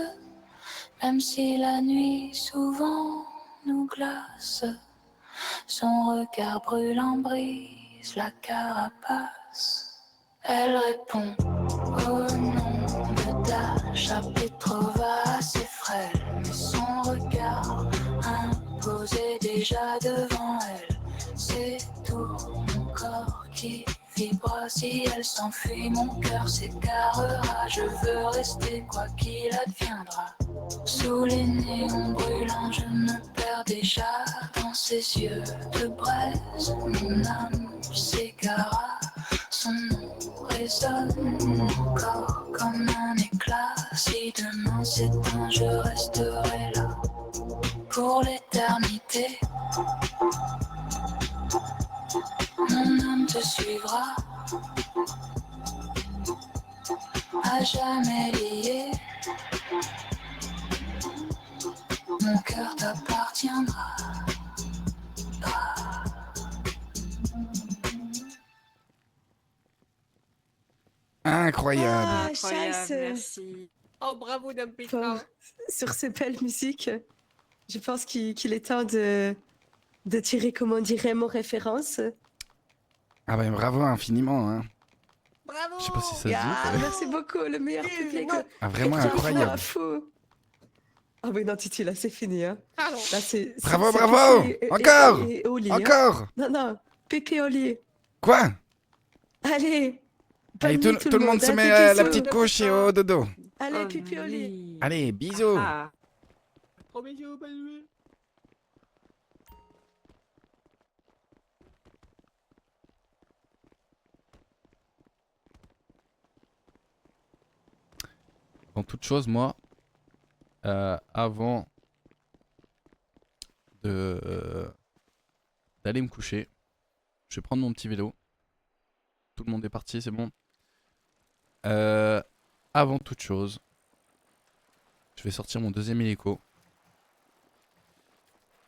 Même si la nuit souvent nous glace, son regard brûlant brise la carapace. Elle répond au nom de Tasha Petrova, c'est frêle, mais son regard imposé déjà devant elle. C'est tout mon corps qui vibre si elle s'enfuit, mon cœur s'écarera. Je veux rester quoi qu'il adviendra. Sous les néons brûlants, je me perds déjà dans ses yeux de braise. Mon âme s'égara, son nom résonne encore comme un éclat. Si demain s'éteint, je resterai là pour l'éternité. Mon âme te suivra, à jamais lié. Mon cœur t'appartiendra. Incroyable. Ah, Incroyable, Chasse. merci. Oh, bravo, Dame Petra. Sur ces belles musiques, je pense qu'il est temps de tirer, comment dirait mon référence. Ah bah bravo infiniment. Hein. Bravo. Je sais pas si ça se dit. Ah, ouais. merci beaucoup, le meilleur public. Ah, vraiment Putain, incroyable. fou. Ah oui, non, Titi, là, c'est fini. Hein. Pardon. Là, c'est Bravo, c'est bravo. Pépé Encore. et au lit, hein. Encore. Non, non, Pépé au lit. Quoi? Allez. Allez, bonne nuit, tout le monde se hein, met des la bisous. petite couche et au dodo. Allez, Pépé au lit. Allez, bisous. Ah. Gros bisous, bonne nuit. Avant toute chose, moi, avant d'aller me coucher, je vais prendre mon petit vélo. Tout le monde est parti, c'est bon. Avant toute chose, je vais sortir mon deuxième hélico.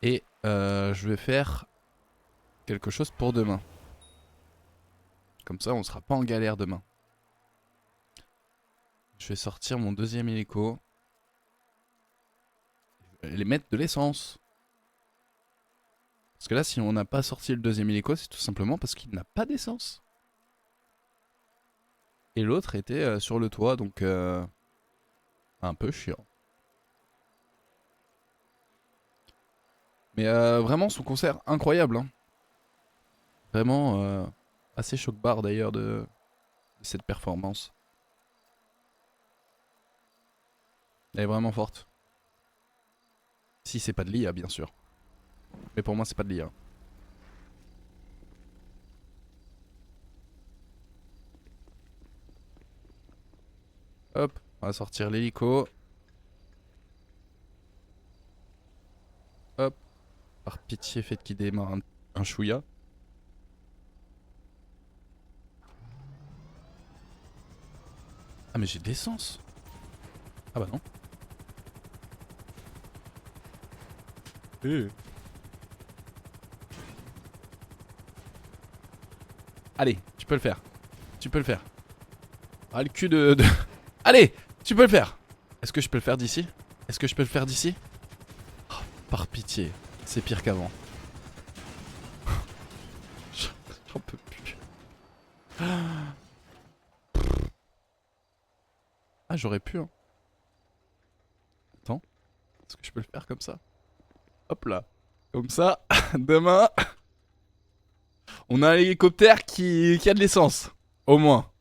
Et je vais faire quelque chose pour demain. Comme ça, on sera pas en galère demain. Je vais sortir mon deuxième hélico. Je vais les mettre de l'essence. Parce que là, si on n'a pas sorti le deuxième hélico, c'est tout simplement parce qu'il n'a pas d'essence. Et l'autre était sur le toit, donc un peu chiant. Mais vraiment, son concert, incroyable. Hein. Vraiment assez choc-barre d'ailleurs de cette performance. Elle est vraiment forte. Si c'est pas de l'IA, bien sûr. Mais pour moi, c'est pas de l'IA. Hop, on va sortir l'hélico. Hop. Par pitié, faites qu'il démarre un chouïa. Ah mais j'ai de l'essence. Ah bah non. Allez, tu peux le faire. Tu peux le faire. Ah le cul de... Allez, tu peux le faire. Est-ce que je peux le faire d'ici? Est-ce que je peux le faire d'ici? Oh, par pitié, c'est pire qu'avant. J'en peux plus. Ah j'aurais pu hein. Attends, est-ce que je peux le faire comme ça? Hop là. Comme ça, demain, on a un hélicoptère qui a de l'essence. Au moins.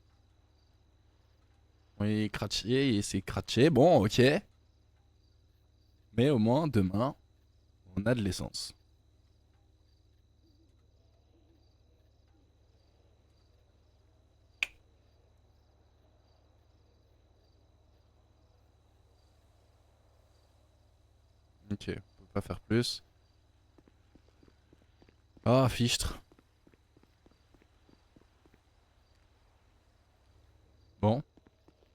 Oui, cratché, c'est cratché. Bon, ok. Mais au moins, demain, on a de l'essence. Ok, on peut pas faire plus. Ah, fichtre. Bon,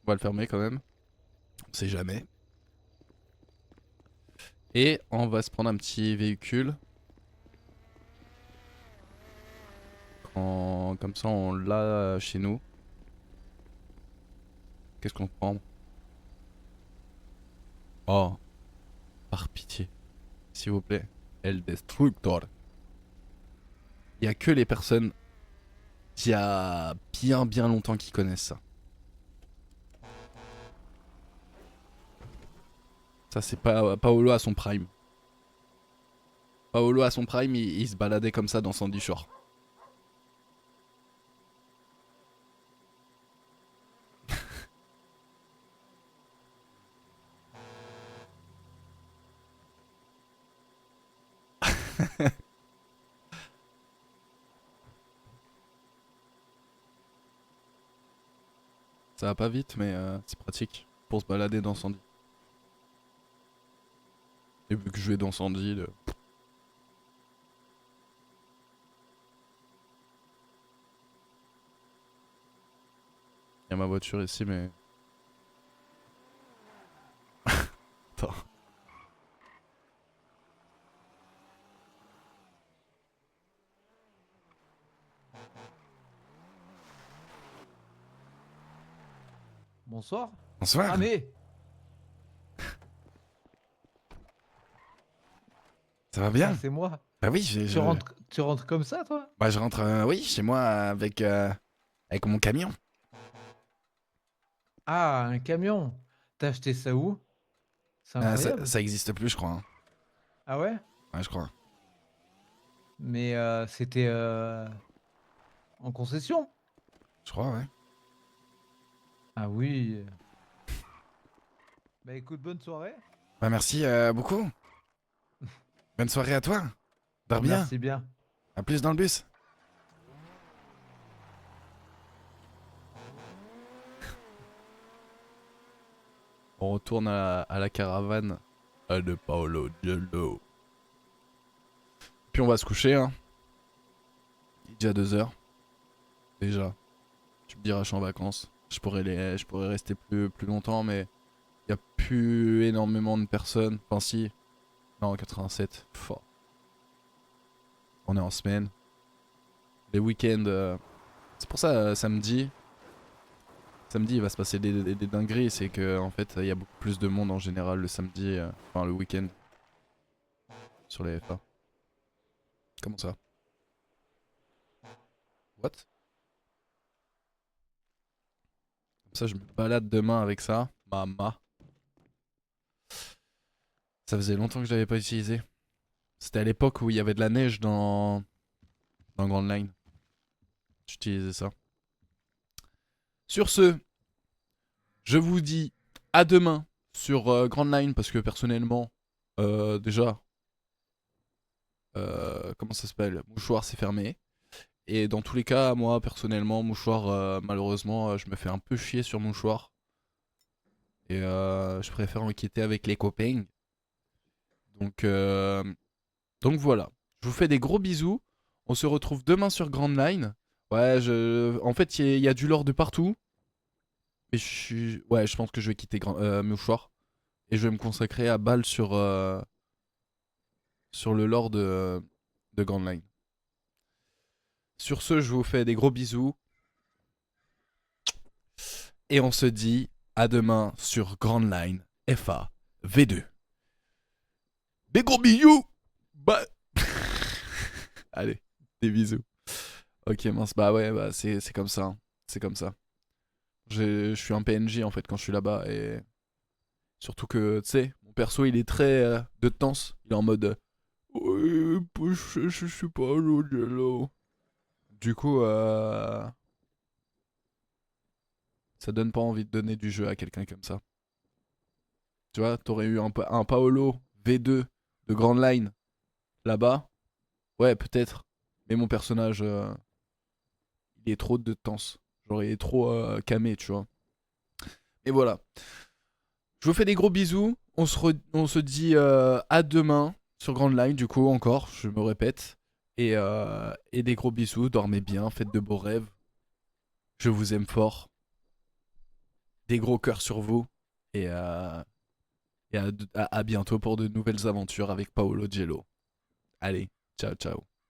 on va le fermer quand même. On sait jamais. Et on va se prendre un petit véhicule. Comme ça, on l'a chez nous. Qu'est-ce qu'on prend? Oh, par pitié, s'il vous plaît. El Destructor. Il y a que les personnes qui a bien longtemps qui connaissent ça. Ça c'est pas Paolo à son prime. Paolo à son prime, il se baladait comme ça dans Sandy Shore. Ça va pas vite, mais c'est pratique pour se balader dans Sandy. Et vu que je vais dans Sandy, il y a ma voiture ici, mais... Attends. Bonsoir. Bonsoir. Ah mais Ça va bien? c'est moi. Bah oui, Tu rentres comme ça, toi? Bah je rentre, oui, chez moi avec mon camion. Ah, un camion. T'as acheté ça où? C'est incroyable. Ça existe plus, je crois. Hein. Ah ouais? Ouais, je crois. Mais c'était en concession? Je crois, ouais. Ah oui. Bah écoute, bonne soirée. Bah merci beaucoup. Bonne soirée à toi. Dors bien. Merci bien. À plus dans le bus. On retourne à la caravane de Paolo Gelo. Puis on va se coucher, hein. Il est déjà 2h. Déjà. Tu me diras, je suis en vacances. Je pourrais rester plus longtemps, mais il n'y a plus énormément de personnes. Enfin si. Non, 87. Fort. On est en semaine. Les week-ends... C'est pour ça, samedi... Samedi, il va se passer des dingueries. C'est que en fait, il y a beaucoup plus de monde en général le samedi, enfin le week-end. Sur les FA. Comment ça? What? Comme ça, je me balade demain avec ça. Mama. Ça faisait longtemps que je l'avais pas utilisé. C'était à l'époque où il y avait de la neige dans Grand Line. J'utilisais ça. Sur ce, je vous dis à demain sur Grand Line parce que personnellement, déjà, comment ça s'appelle? Mouchoir, c'est fermé. Et dans tous les cas, moi personnellement, Mouchoir, malheureusement, je me fais un peu chier sur Mouchoir. Et je préfère enquêter avec les copains. Donc voilà. Je vous fais des gros bisous. On se retrouve demain sur Grand Line. Ouais, en fait, il y a du lore de partout. Et ouais, je pense que je vais quitter Mouchoir. Et je vais me consacrer à balle sur le lore de Grand Line. Sur ce, je vous fais des gros bisous. Et on se dit à demain sur Grand Line FA V2. Des gros bisous. Bah. Allez, des bisous. Ok, mince, bah ouais, bah c'est comme ça. Hein. C'est comme ça. Je suis un PNJ en fait quand je suis là-bas et surtout que tu sais, mon perso il est très de tense. Il est en mode ouais, je suis pas Gelo. Du coup, ça donne pas envie de donner du jeu à quelqu'un comme ça. Tu vois, t'aurais eu un Paolo V2 de Grand Line là-bas. Ouais, peut-être. Mais mon personnage, il est trop de tense. Genre, il est trop camé, tu vois. Et voilà. Je vous fais des gros bisous. On se dit à demain sur Grand Line, du coup, encore. Je me répète. Et des gros bisous. Dormez bien. Faites de beaux rêves. Je vous aime fort. Des gros cœurs sur vous. Et à bientôt pour de nouvelles aventures avec Paolo Gelo. Allez, ciao, ciao.